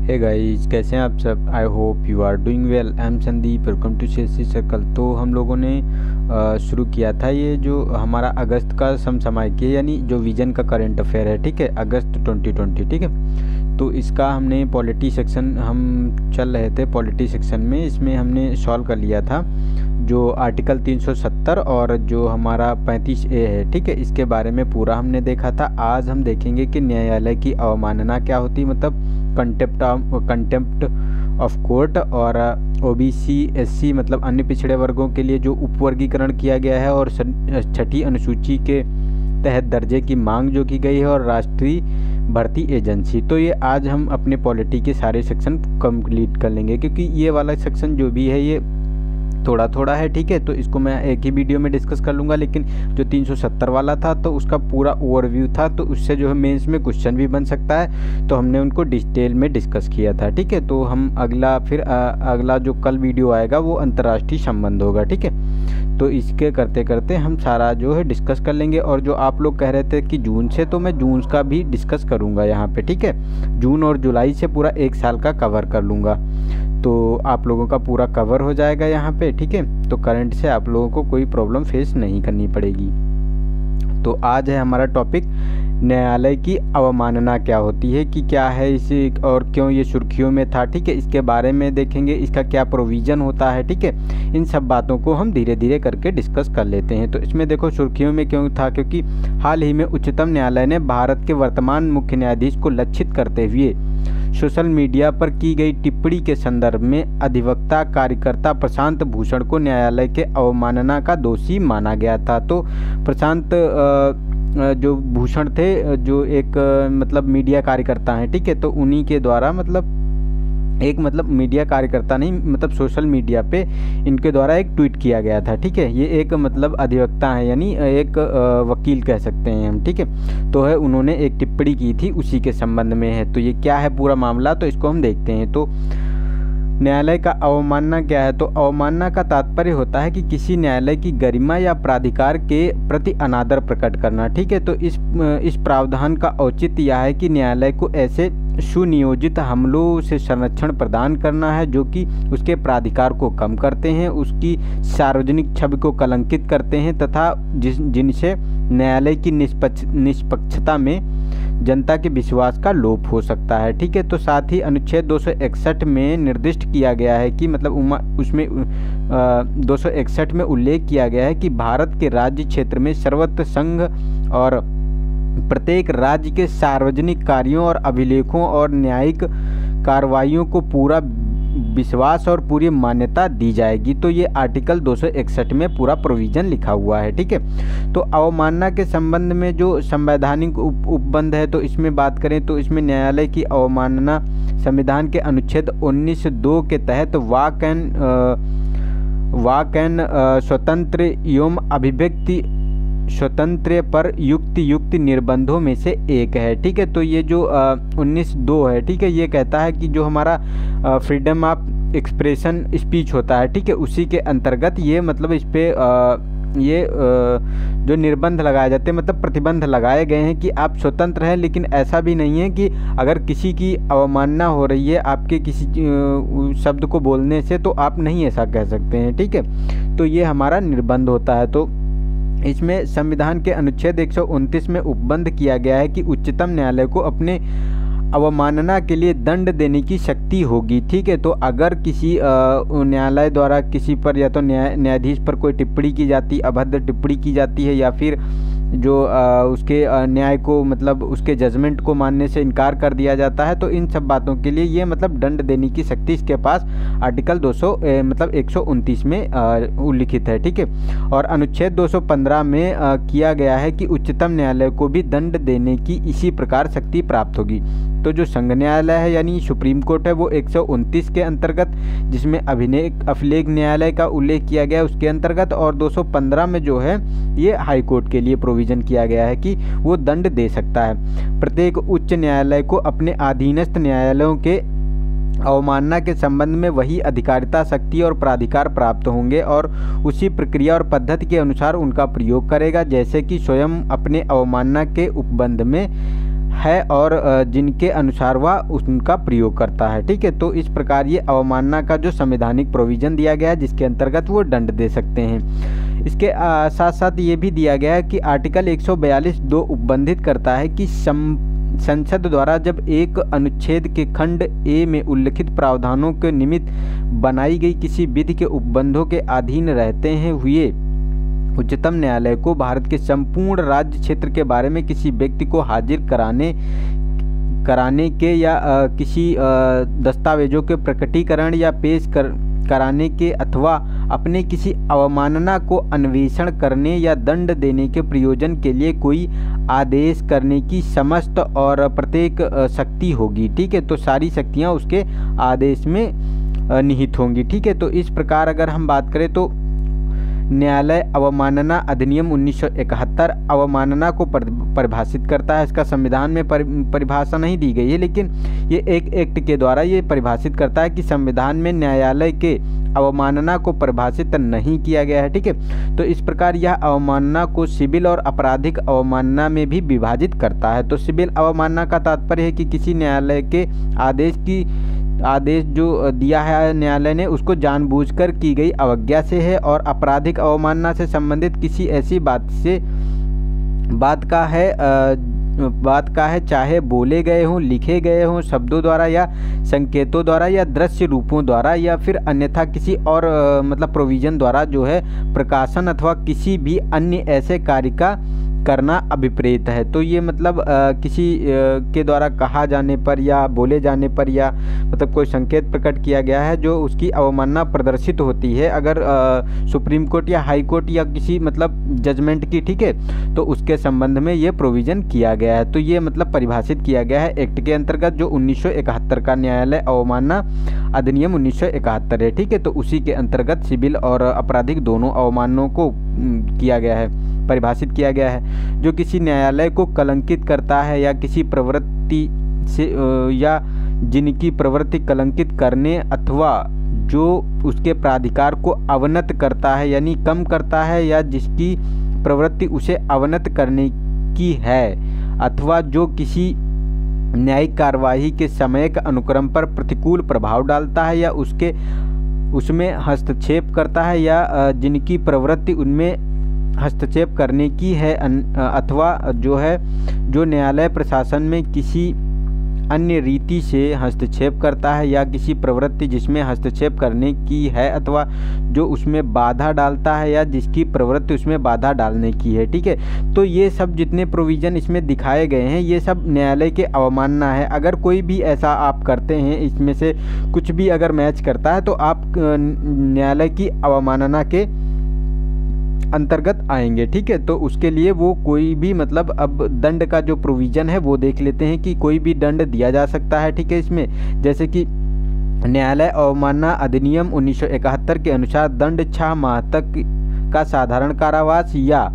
Hey guys, कैसे हैं आप सब। I hope you are doing well. I am Sandeep, welcome to CSC circle. तो हम लोगों ने शुरू किया था ये जो हमारा अगस्त का समसामयिक यानी जो विजन का करंट अफेयर है, ठीक है, अगस्त 2020, ठीक है। तो इसका हमने पॉलिटी सेक्शन हम चल रहे थे पॉलिटी सेक्शन में, इसमें हमने सॉल्व कर लिया था जो आर्टिकल 370 और जो हमारा 35A है, ठीक है, इसके बारे में पूरा हमने देखा था। आज हम देखेंगे कि न्यायालय की अवमानना क्या होती है, मतलब कंटेम्प्ट ऑफ कोर्ट, और ओबीसी एससी मतलब अन्य पिछड़े वर्गों के लिए जो उपवर्गीकरण किया गया है, और छठी अनुसूची के तहत दर्जे की मांग जो की गई है, और राष्ट्रीय भर्ती एजेंसी। तो ये आज हम अपने पॉलिटी के सारे सेक्शन कंप्लीट कर लेंगे, क्योंकि ये वाला सेक्शन जो भी है ये थोड़ा थोड़ा है, ठीक है। तो इसको मैं एक ही वीडियो में डिस्कस कर लूँगा, लेकिन जो 370 वाला था तो उसका पूरा ओवरव्यू था, तो उससे जो है मेंस में क्वेश्चन भी बन सकता है, तो हमने उनको डिटेल में डिस्कस किया था, ठीक है। तो हम अगला जो कल वीडियो आएगा वो अंतर्राष्ट्रीय संबंध होगा, ठीक है। तो इसके करते करते हम सारा जो है डिस्कस कर लेंगे। और जो आप लोग कह रहे थे कि जून से, तो मैं जून का भी डिस्कस करूँगा यहाँ पे, ठीक है। जून और जुलाई से पूरा एक साल का कवर कर लूँगा, तो आप लोगों का पूरा कवर हो जाएगा यहाँ पे, ठीक है। तो करंट से आप लोगों को कोई प्रॉब्लम फेस नहीं करनी पड़ेगी। तो आज है हमारा टॉपिक न्यायालय की अवमानना क्या होती है, कि क्या है इसे और क्यों ये सुर्खियों में था, ठीक है। इसके बारे में देखेंगे, इसका क्या प्रोविज़न होता है, ठीक है। इन सब बातों को हम धीरे धीरे करके डिस्कस कर लेते हैं। तो इसमें देखो सुर्खियों में क्यों था, क्योंकि हाल ही में उच्चतम न्यायालय ने भारत के वर्तमान मुख्य न्यायाधीश को लक्षित करते हुए सोशल मीडिया पर की गई टिप्पणी के संदर्भ में अधिवक्ता कार्यकर्ता प्रशांत भूषण को न्यायालय के अवमानना का दोषी माना गया था। तो प्रशांत जो भूषण थे, जो एक मतलब मीडिया कार्यकर्ता हैं, ठीक है, तो उन्हीं के द्वारा मतलब मीडिया कार्यकर्ता नहीं, मतलब सोशल मीडिया पे इनके द्वारा एक ट्वीट किया गया था, ठीक है। ये एक मतलब अधिवक्ता है, यानी एक वकील कह सकते हैं हम, ठीक है। तो है उन्होंने एक टिप्पणी की थी, उसी के संबंध में है। तो ये क्या है पूरा मामला, तो इसको हम देखते हैं। तो न्यायालय का अवमानना क्या है, तो अवमानना का तात्पर्य होता है कि किसी न्यायालय की गरिमा या प्राधिकार के प्रति अनादर प्रकट करना, ठीक है। तो इस प्रावधान का औचित्य यह है कि न्यायालय को ऐसे सुनियोजित हमलों से संरक्षण प्रदान करना है जो कि उसके प्राधिकार को कम करते हैं, उसकी सार्वजनिक छवि को कलंकित करते हैं, तथा जिनसे न्यायालय की निष्पक्षता में जनता के विश्वास का लोप हो सकता है, ठीक है। तो साथ ही अनुच्छेद 261 में निर्दिष्ट किया गया है कि मतलब उसमें 261 में उल्लेख किया गया है कि भारत के राज्य क्षेत्र में सर्वत्र संघ और प्रत्येक राज्य के सार्वजनिक कार्यों और अभिलेखों और न्यायिक कार्रवाइयों को पूरा विश्वास और पूरी मान्यता दी जाएगी। तो ये आर्टिकल 261 में पूरा प्रोविज़न लिखा हुआ है, ठीक है। तो अवमानना के संबंध में जो संवैधानिक उपबंध है, तो इसमें बात करें तो इसमें न्यायालय की अवमानना संविधान के अनुच्छेद 19(2) के तहत वाक एन स्वतंत्र एवं अभिव्यक्ति स्वतंत्र पर युक्त निर्बंधों में से एक है, ठीक है। तो ये जो 19(2) है, ठीक है, ये कहता है कि जो हमारा फ्रीडम ऑफ एक्सप्रेशन स्पीच होता है, ठीक है, उसी के अंतर्गत ये मतलब इस पर जो निर्बंध लगाए जाते हैं, मतलब प्रतिबंध लगाए गए हैं कि आप स्वतंत्र हैं, लेकिन ऐसा भी नहीं है कि अगर किसी की अवमानना हो रही है आपके किसी शब्द को बोलने से, तो आप नहीं ऐसा कह सकते हैं, ठीक है। तो ये हमारा निर्बंध होता है। तो इसमें संविधान के अनुच्छेद 129 में उपबंध किया गया है कि उच्चतम न्यायालय को अपने अवमानना के लिए दंड देने की शक्ति होगी, ठीक है। तो अगर किसी न्यायालय द्वारा किसी पर या तो न्यायाधीश पर कोई टिप्पणी की जाती, अभद्र टिप्पणी की जाती है, या फिर जो उसके न्याय को मतलब उसके जजमेंट को मानने से इनकार कर दिया जाता है, तो इन सब बातों के लिए ये मतलब दंड देने की शक्ति इसके पास आर्टिकल 129 में उल्लिखित है, ठीक है। और अनुच्छेद 215 में किया गया है कि उच्चतम न्यायालय को भी दंड देने की इसी प्रकार शक्ति प्राप्त होगी। तो जो संघ न्यायालय है यानी सुप्रीम कोर्ट है, वो 129 के अंतर्गत, जिसमें अभिलेख न्यायालय का उल्लेख किया गया है उसके अंतर्गत, और 215 में जो है ये हाई कोर्ट के लिए प्रोविज़न किया गया है कि वो दंड दे सकता है। प्रत्येक उच्च न्यायालय को अपने अधीनस्थ न्यायालयों के अवमानना के संबंध में वही अधिकारिता, शक्ति और प्राधिकार प्राप्त होंगे और उसी प्रक्रिया और पद्धति के अनुसार उनका प्रयोग करेगा, जैसे कि स्वयं अपने अवमानना के उपबंध में है और जिनके अनुसार वह उनका प्रयोग करता है। ठीक है, तो इस प्रकार ये अवमानना का जो संवैधानिक प्रोविज़न दिया गया है जिसके अंतर्गत वो दंड दे सकते हैं। इसके साथ साथ ये भी दिया गया है कि आर्टिकल 142 उपबंधित करता है कि संसद द्वारा जब एक अनुच्छेद के खंड ए में उल्लिखित प्रावधानों के निमित्त बनाई गई किसी विधि के उपबंधों के अधीन रहते हैं हुए उच्चतम न्यायालय को भारत के संपूर्ण राज्य क्षेत्र के बारे में किसी व्यक्ति को हाजिर कराने के या किसी दस्तावेजों के प्रकटीकरण या पेश कराने के अथवा अपने किसी अवमानना को अन्वेषण करने या दंड देने के प्रयोजन के लिए कोई आदेश करने की समस्त और प्रत्येक शक्ति होगी। ठीक है, तो सारी शक्तियाँ उसके आदेश में निहित होंगी। ठीक है, तो इस प्रकार अगर हम बात करें तो न्यायालय अवमानना अधिनियम 1971 अवमानना को परिभाषित करता है। इसका संविधान में परिभाषा नहीं दी गई है, लेकिन ये एक एक्ट के द्वारा ये परिभाषित करता है कि संविधान में न्यायालय के अवमानना को परिभाषित नहीं किया गया है। ठीक है, तो इस प्रकार यह अवमानना को सिविल और आपराधिक अवमानना में भी विभाजित करता है। तो सिविल अवमानना का तात्पर्य है कि किसी न्यायालय के आदेश जो दिया है न्यायालय ने उसको जानबूझकर की गई अवज्ञा से है, और आपराधिक अवमानना से संबंधित किसी ऐसी बात का है चाहे बोले गए हों, लिखे गए हों, शब्दों द्वारा या संकेतों द्वारा या दृश्य रूपों द्वारा या फिर अन्यथा किसी और मतलब प्रोविज़न द्वारा जो है प्रकाशन अथवा किसी भी अन्य ऐसे कार्य का करना अभिप्रेत है। तो ये मतलब किसी के द्वारा कहा जाने पर या बोले जाने पर या मतलब कोई संकेत प्रकट किया गया है जो उसकी अवमानना प्रदर्शित होती है अगर सुप्रीम कोर्ट या हाई कोर्ट या किसी मतलब जजमेंट की। ठीक है, तो उसके संबंध में ये प्रोविज़न किया गया है। तो ये मतलब परिभाषित किया गया है एक्ट के अंतर्गत जो 1971 का न्यायालय अवमानना अधिनियम 1971 है। ठीक है, तो उसी के अंतर्गत सिविल और आपराधिक दोनों अवमाननों को किया गया है, परिभाषित किया गया है। जो किसी न्यायालय को कलंकित करता है या किसी प्रवृत्ति से या जिनकी प्रवृत्ति कलंकित करने अथवा जो उसके प्राधिकार को अवनत करता है यानी कम करता है या जिसकी प्रवृत्ति उसे अवनत करने की है अथवा जो किसी न्यायिक कार्यवाही के समय के अनुक्रम पर प्रतिकूल प्रभाव डालता है या उसमें हस्तक्षेप करता है या जिनकी प्रवृत्ति उनमें हस्तक्षेप करने की है अथवा जो न्यायालय प्रशासन में किसी अन्य रीति से हस्तक्षेप करता है या किसी प्रवृत्ति जिसमें हस्तक्षेप करने की है अथवा जो उसमें बाधा डालता है या जिसकी प्रवृत्ति उसमें बाधा डालने की है। ठीक है, तो ये सब जितने प्रोविज़न इसमें दिखाए गए हैं ये सब न्यायालय के अवमानना है। अगर कोई भी ऐसा आप करते हैं इसमें से कुछ भी अगर मैच करता है तो आप न्यायालय की अवमानना के अंतर्गत आएंगे। ठीक है, तो उसके लिए वो कोई भी मतलब अब दंड का जो प्रोविज़न है वो देख लेते हैं कि कोई भी दंड दिया जा सकता है। ठीक है, इसमें जैसे कि न्यायालय अवमानना अधिनियम 1971 के अनुसार दंड 6 माह तक का साधारण कारावास या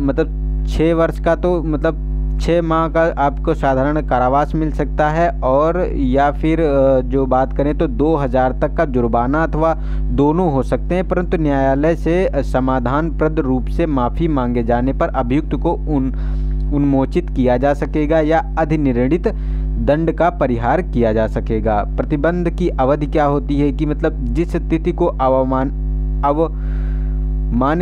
मतलब 6 वर्ष का तो मतलब 6 माह का आपको साधारण कारावास मिल सकता है और या फिर जो बात करें तो 2000 तक का जुर्माना अथवा दोनों हो सकते हैं, परंतु न्यायालय से समाधानप्रद रूप से माफ़ी मांगे जाने पर अभियुक्त को उन्मोचित किया जा सकेगा या अधिनिर्णित दंड का परिहार किया जा सकेगा। प्रतिबंध की अवधि क्या होती है कि मतलब जिस तिथि को अवमान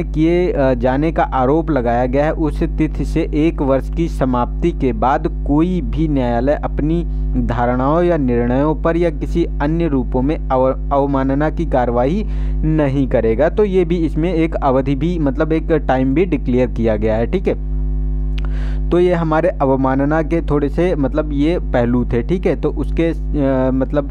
किए जाने का आरोप लगाया गया है उस तिथि से 1 वर्ष की समाप्ति के बाद कोई भी न्यायालय अपनी धारणाओं या निर्णयों पर या किसी अन्य रूपों में अवमानना की कार्रवाई नहीं करेगा। तो ये भी इसमें एक अवधि भी मतलब एक टाइम भी डिक्लेयर किया गया है। ठीक है, तो ये हमारे अवमानना के थोड़े से मतलब ये पहलू थे। ठीक है, तो उसके मतलब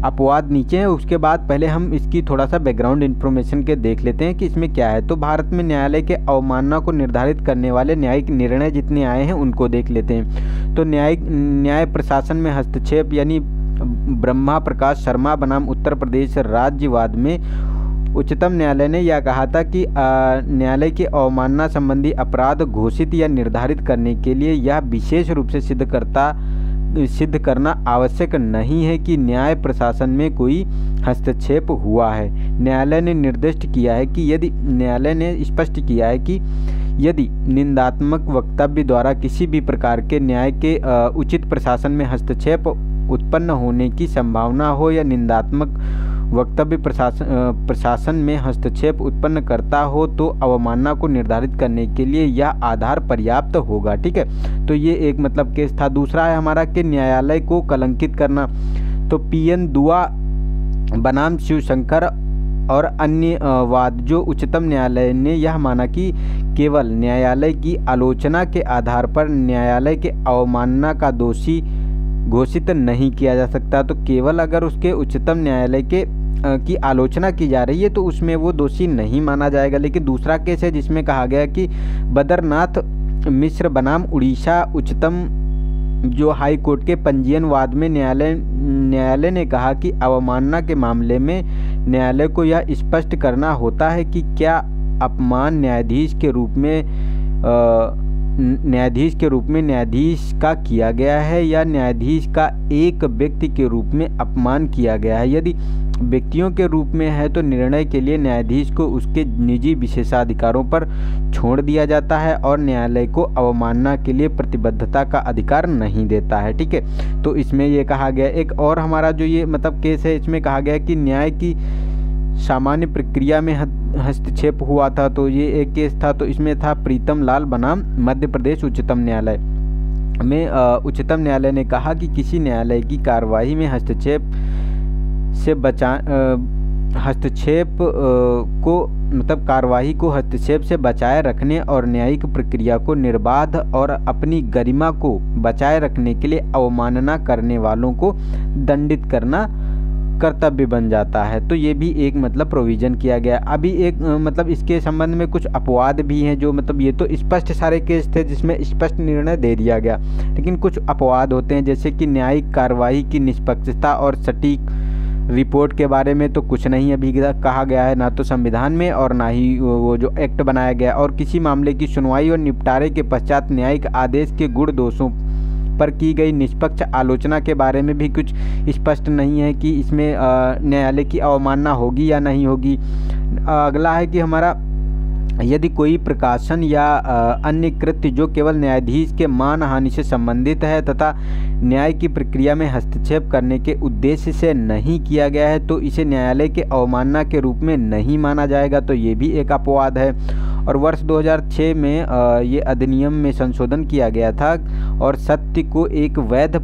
अपवाद नीचे है। उसके बाद पहले हम इसकी थोड़ा सा बैकग्राउंड इन्फॉर्मेशन के देख लेते हैं कि इसमें क्या है। तो भारत में न्यायालय के अवमानना को निर्धारित करने वाले न्यायिक निर्णय जितने आए हैं उनको देख लेते हैं। तो न्याय प्रशासन में हस्तक्षेप यानी ब्रह्मा प्रकाश शर्मा बनाम उत्तर प्रदेश राज्यवाद में उच्चतम न्यायालय ने यह कहा था कि न्यायालय की अवमानना संबंधी अपराध घोषित या निर्धारित करने के लिए यह विशेष रूप से सिद्ध करना आवश्यक नहीं है कि न्याय प्रशासन में कोई हस्तक्षेप हुआ है। न्यायालय ने निर्दिष्ट किया है कि यदि न्यायालय ने स्पष्ट किया है कि यदि निंदात्मक वक्तव्य द्वारा किसी भी प्रकार के न्याय के उचित प्रशासन में हस्तक्षेप उत्पन्न होने की संभावना हो या निंदात्मक वक्तव्य प्रशासन में हस्तक्षेप उत्पन्न करता हो तो अवमानना को निर्धारित करने के लिए यह आधार पर्याप्त होगा। ठीक है, तो ये एक मतलब केस था। दूसरा है हमारा कि न्यायालय को कलंकित करना। तो PN दुआ बनाम शिवशंकर और अन्य वाद, जो उच्चतम न्यायालय ने यह माना कि केवल न्यायालय की आलोचना के आधार पर न्यायालय के अवमानना का दोषी घोषित नहीं किया जा सकता। तो केवल अगर उसके उच्चतम न्यायालय के की आलोचना की जा रही है तो उसमें वो दोषी नहीं माना जाएगा। लेकिन दूसरा केस है जिसमें कहा गया कि बद्रनाथ मिश्र बनाम उड़ीसा उच्चतम जो हाई कोर्ट के पंजीयन वाद में न्यायालय ने कहा कि अवमानना के मामले में न्यायालय को यह स्पष्ट करना होता है कि क्या अपमान न्यायाधीश के रूप में न्यायाधीश का किया गया है या न्यायाधीश का एक व्यक्ति के रूप में अपमान किया गया है। यदि व्यक्तियों के रूप में है तो निर्णय के लिए न्यायाधीश को उसके निजी विशेषाधिकारों पर छोड़ दिया जाता है और न्यायालय को अवमानना के लिए प्रतिबद्धता का अधिकार नहीं देता है। ठीक है, तो इसमें ये कहा गया। एक और हमारा जो ये मतलब केस है, इसमें कहा गया कि न्याय की सामान्य प्रक्रिया में हस्तक्षेप हुआ था। तो ये एक केस था। तो इसमें था प्रीतम लाल बनाम मध्य प्रदेश उच्चतम न्यायालय में उच्चतम न्यायालय ने कहा कि किसी न्यायालय की कार्यवाही में हस्तक्षेप से बचाए रखने और न्यायिक प्रक्रिया को निर्बाध और अपनी गरिमा को बचाए रखने के लिए अवमानना करने वालों को दंडित करना कर्तव्य बन जाता है। तो ये भी एक मतलब प्रोविज़न किया गया। अभी एक मतलब इसके संबंध में कुछ अपवाद भी हैं जो मतलब ये तो स्पष्ट सारे केस थे जिसमें स्पष्ट निर्णय दे दिया गया, लेकिन कुछ अपवाद होते हैं जैसे कि न्यायिक कार्यवाही की निष्पक्षता और सटीक रिपोर्ट के बारे में तो कुछ नहीं अभी कहा गया है, ना तो संविधान में और ना ही वो जो एक्ट बनाया गया। और किसी मामले की सुनवाई और निपटारे के पश्चात न्यायिक आदेश के गुण दोषों पर की गई निष्पक्ष आलोचना के बारे में भी कुछ स्पष्ट नहीं है कि इसमें न्यायालय की अवमानना होगी या नहीं होगी। अगला है कि हमारा यदि कोई प्रकाशन या अन्य कृत्य जो केवल न्यायाधीश के मान हानि से संबंधित है तथा न्याय की प्रक्रिया में हस्तक्षेप करने के उद्देश्य से नहीं किया गया है तो इसे न्यायालय के अवमानना के रूप में नहीं माना जाएगा। तो ये भी एक अपवाद है। और वर्ष 2006 में ये अधिनियम में संशोधन किया गया था और सत्य को एक वैध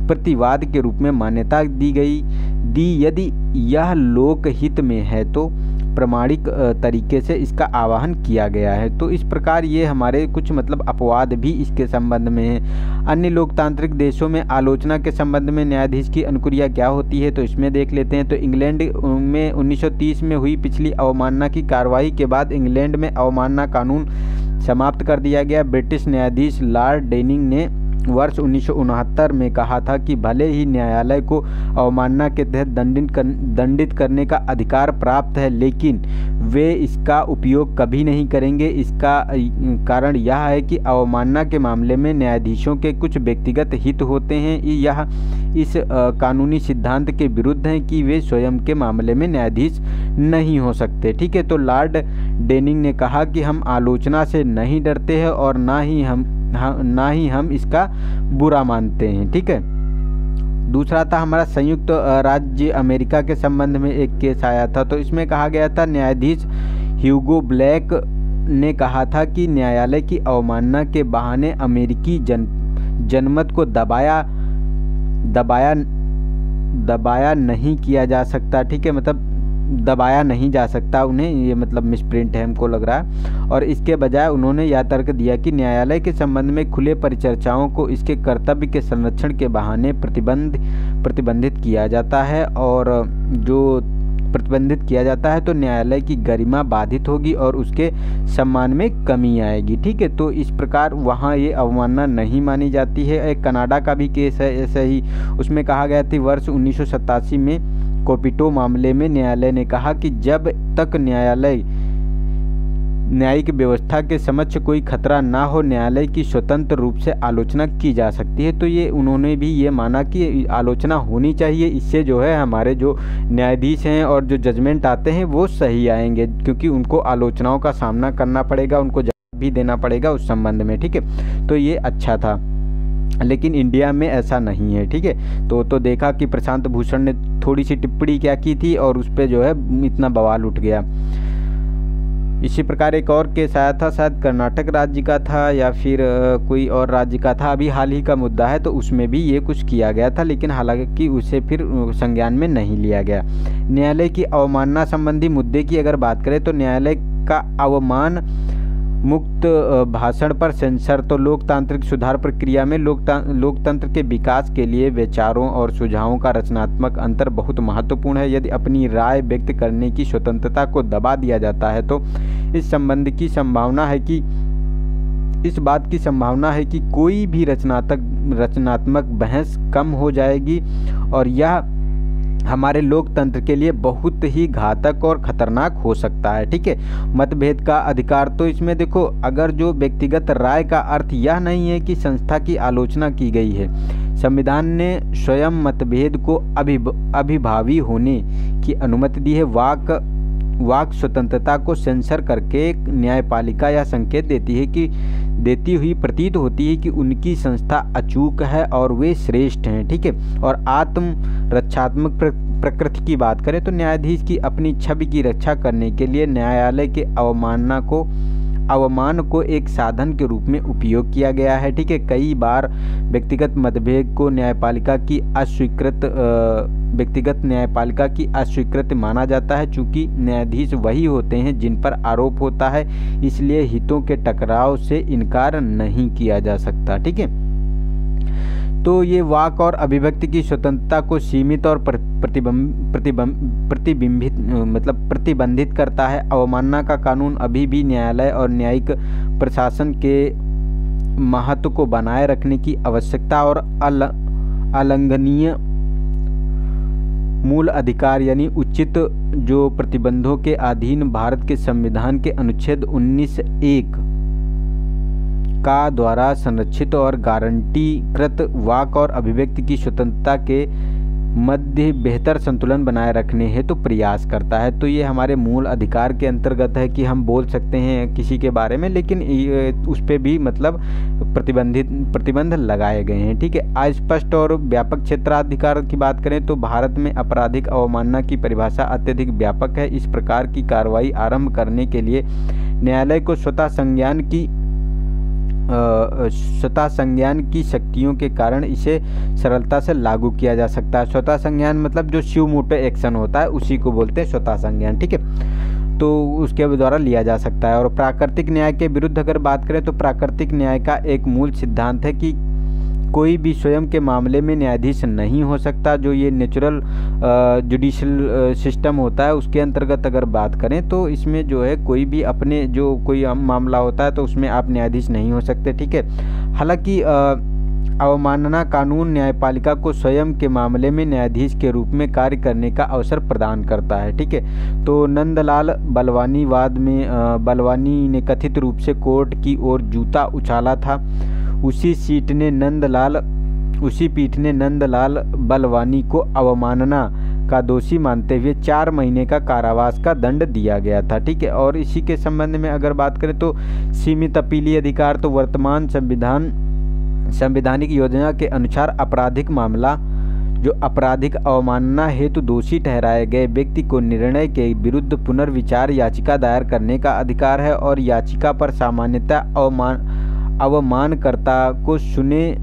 प्रतिवाद के रूप में मान्यता दी यदि यह लोकहित में है तो प्रामाणिक तरीके से इसका आवाहन किया गया है। तो इस प्रकार ये हमारे कुछ मतलब अपवाद भी इसके संबंध में हैं। अन्य लोकतांत्रिक देशों में आलोचना के संबंध में न्यायाधीश की अनुक्रिया क्या होती है तो इसमें देख लेते हैं। तो इंग्लैंड में 1930 में हुई पिछली अवमानना की कार्रवाई के बाद इंग्लैंड में अवमानना कानून समाप्त कर दिया गया। ब्रिटिश न्यायाधीश लॉर्ड डेनिंग ने वर्ष 1969 में कहा था कि भले ही न्यायालय को अवमानना के तहत दंडित करने का अधिकार प्राप्त है लेकिन वे इसका उपयोग कभी नहीं करेंगे। इसका कारण यह है कि अवमानना के मामले में न्यायाधीशों के कुछ व्यक्तिगत हित होते हैं। यह इस कानूनी सिद्धांत के विरुद्ध है कि वे स्वयं के मामले में न्यायाधीश नहीं हो सकते। ठीक है, तो लॉर्ड डेनिंग ने कहा कि हम आलोचना से नहीं डरते हैं और ना ही हम इसका बुरा मानते हैं। ठीक है, दूसरा था हमारा संयुक्त राज्य अमेरिका के संबंध में एक केस आया था। तो इसमें कहा गया था न्यायाधीश ह्यूगो ब्लैक ने कहा था कि न्यायालय की अवमानना के बहाने अमेरिकी जनमत को दबाया नहीं किया जा सकता। ठीक है, मतलब दबाया नहीं जा सकता उन्हें, ये मतलब मिसप्रिंट है हमको लग रहा है। और इसके बजाय उन्होंने यह तर्क दिया कि न्यायालय के संबंध में खुले परिचर्चाओं को इसके कर्तव्य के संरक्षण के बहाने प्रतिबंधित किया जाता है और जो प्रतिबंधित किया जाता है तो न्यायालय की गरिमा बाधित होगी और उसके सम्मान में कमी आएगी। ठीक है, तो इस प्रकार वहाँ ये अवमानना नहीं मानी जाती है। एक कनाडा का भी केस है ऐसे ही, उसमें कहा गया था वर्ष 1987 में न्यायिक व्यवस्था के समक्ष कोई खतरा ना हो, न्यायालय की स्वतंत्र रूप से आलोचना की जा सकती है। तो ये उन्होंने भी ये माना कि आलोचना होनी चाहिए, इससे जो है हमारे जो न्यायाधीश हैं और जो जजमेंट आते हैं वो सही आएंगे, क्योंकि उनको आलोचनाओं का सामना करना पड़ेगा, उनको जवाब भी देना पड़ेगा उस संबंध में, ठीक है। तो ये अच्छा था, लेकिन इंडिया में ऐसा नहीं है, ठीक है। तो देखा कि प्रशांत भूषण ने थोड़ी सी टिप्पणी क्या की थी और उस पर जो है इतना बवाल उठ गया। इसी प्रकार एक और केस आया था, शायद कर्नाटक राज्य का था या फिर कोई और राज्य का था, अभी हाल ही का मुद्दा है, तो उसमें भी ये कुछ किया गया था, लेकिन हालांकि उसे फिर संज्ञान में नहीं लिया गया। न्यायालय की अवमानना संबंधी मुद्दे की अगर बात करें तो न्यायालय का अवमान मुक्त भाषण पर सेंसर। तो लोकतांत्रिक सुधार प्रक्रिया में लोकतंत्र के विकास के लिए विचारों और सुझावों का रचनात्मक अंतर बहुत महत्वपूर्ण है। यदि अपनी राय व्यक्त करने की स्वतंत्रता को दबा दिया जाता है तो इस बात की संभावना है कि कोई भी रचनात्मक बहस कम हो जाएगी और यह हमारे लोकतंत्र के लिए बहुत ही घातक और खतरनाक हो सकता है, ठीक है। मतभेद का अधिकार, तो इसमें देखो, अगर जो व्यक्तिगत राय का अर्थ यह नहीं है कि संस्था की आलोचना की गई है। संविधान ने स्वयं मतभेद को अभिभावी होने की अनुमति दी है। वाक स्वतंत्रता को सेंसर करके न्यायपालिका यह संकेत देती हुई प्रतीत होती है कि उनकी संस्था अचूक है और वे श्रेष्ठ हैं, ठीक है। और आत्म रक्षात्मक प्रकृति की बात करें तो न्यायाधीश की अपनी छवि की रक्षा करने के लिए न्यायालय के अवमान को एक साधन के रूप में उपयोग किया गया है, ठीक है। कई बार व्यक्तिगत मतभेद को न्यायपालिका की अस्वीकृत माना जाता है। चूंकि न्यायाधीश वही होते हैं जिन पर आरोप होता है, इसलिए हितों के टकराव से इनकार नहीं किया जा सकता, ठीक है। तो ये वाक और अभिव्यक्ति की स्वतंत्रता को सीमित और प्रतिबंधित करता है। अवमानना का कानून अभी भी न्यायालय और न्यायिक प्रशासन के महत्व को बनाए रखने की आवश्यकता और अलंघनीय मूल अधिकार यानी उचित जो प्रतिबंधों के अधीन भारत के संविधान के अनुच्छेद 19(1) का द्वारा संरक्षित और गारंटीकृत वाक और अभिव्यक्ति की स्वतंत्रता के मध्य बेहतर संतुलन बनाए रखने हेतु प्रयास करता है। तो ये हमारे मूल अधिकार के अंतर्गत है कि हम बोल सकते हैं किसी के बारे में, लेकिन उस पर भी मतलब प्रतिबंध लगाए गए हैं, ठीक है। अस्पष्ट और व्यापक क्षेत्राधिकार की बात करें तो भारत में आपराधिक अवमानना की परिभाषा अत्यधिक व्यापक है। इस प्रकार की कार्रवाई आरंभ करने के लिए न्यायालय को स्वतः संज्ञान की शक्तियों के कारण इसे सरलता से लागू किया जा सकता है। स्वतः संज्ञान मतलब जो स्यू मोटो एक्शन होता है उसी को बोलते हैं स्वतः संज्ञान, ठीक है। तो उसके द्वारा लिया जा सकता है। और प्राकृतिक न्याय के विरुद्ध अगर बात करें तो प्राकृतिक न्याय का एक मूल सिद्धांत है कि कोई भी स्वयं के मामले में न्यायाधीश नहीं हो सकता। जो ये नेचुरल जुडिशियल सिस्टम होता है उसके अंतर्गत अगर बात करें तो इसमें जो है कोई भी अपने जो कोई मामला होता है तो उसमें आप न्यायाधीश नहीं हो सकते, ठीक है। हालांकि अवमानना कानून न्यायपालिका को स्वयं के मामले में न्यायाधीश के रूप में कार्य करने का अवसर प्रदान करता है, ठीक है। तो नंदलाल बलवानी वाद में बलवानी ने कथित रूप से कोर्ट की ओर जूता उछाला था। उसी पीठ ने नंदलाल बलवानी को अवमानना का दोषी मानते हुए 4 महीने का कारावास का दंड दिया गया था, ठीक है। और इसी के संबंध में अगर बात करें तो सीमित अपीलीय अधिकार, तो वर्तमान संवैधानिक योजना के अनुसार आपराधिक मामला जो आपराधिक अवमानना हेतु दोषी ठहराए गए व्यक्ति को निर्णय के विरुद्ध पुनर्विचार याचिका दायर करने का अधिकार है और याचिका पर सामान्यतः अवमानकर्ता को सुने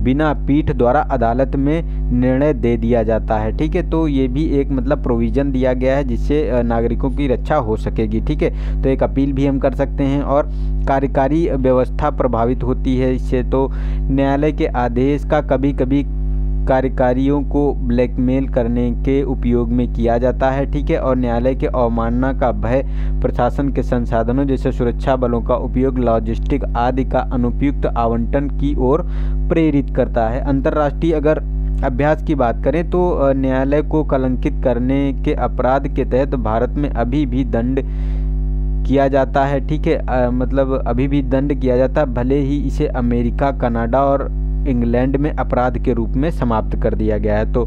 बिना पीठ द्वारा अदालत में निर्णय दे दिया जाता है, ठीक है। तो ये भी एक मतलब प्रोविज़न दिया गया है जिससे नागरिकों की रक्षा हो सकेगी, ठीक है। तो एक अपील भी हम कर सकते हैं और कार्यकारी व्यवस्था प्रभावित होती है इससे। तो न्यायालय के आदेश का कभी कभी कार्यकारियों को ब्लैकमेल करने के उपयोग में किया जाता है, ठीक है। और न्यायालय के अवमानना का भय प्रशासन के संसाधनों जैसे सुरक्षा बलों का उपयोग, लॉजिस्टिक आदि का अनुपयुक्त आवंटन की ओर प्रेरित करता है। अंतर्राष्ट्रीय अगर अभ्यास की बात करें तो न्यायालय को कलंकित करने के अपराध के तहत भारत में अभी भी दंड किया जाता है, ठीक है। मतलब अभी भी दंड किया जाता है, भले ही इसे अमेरिका, कनाडा और इंग्लैंड में अपराध के रूप में समाप्त कर दिया गया है। तो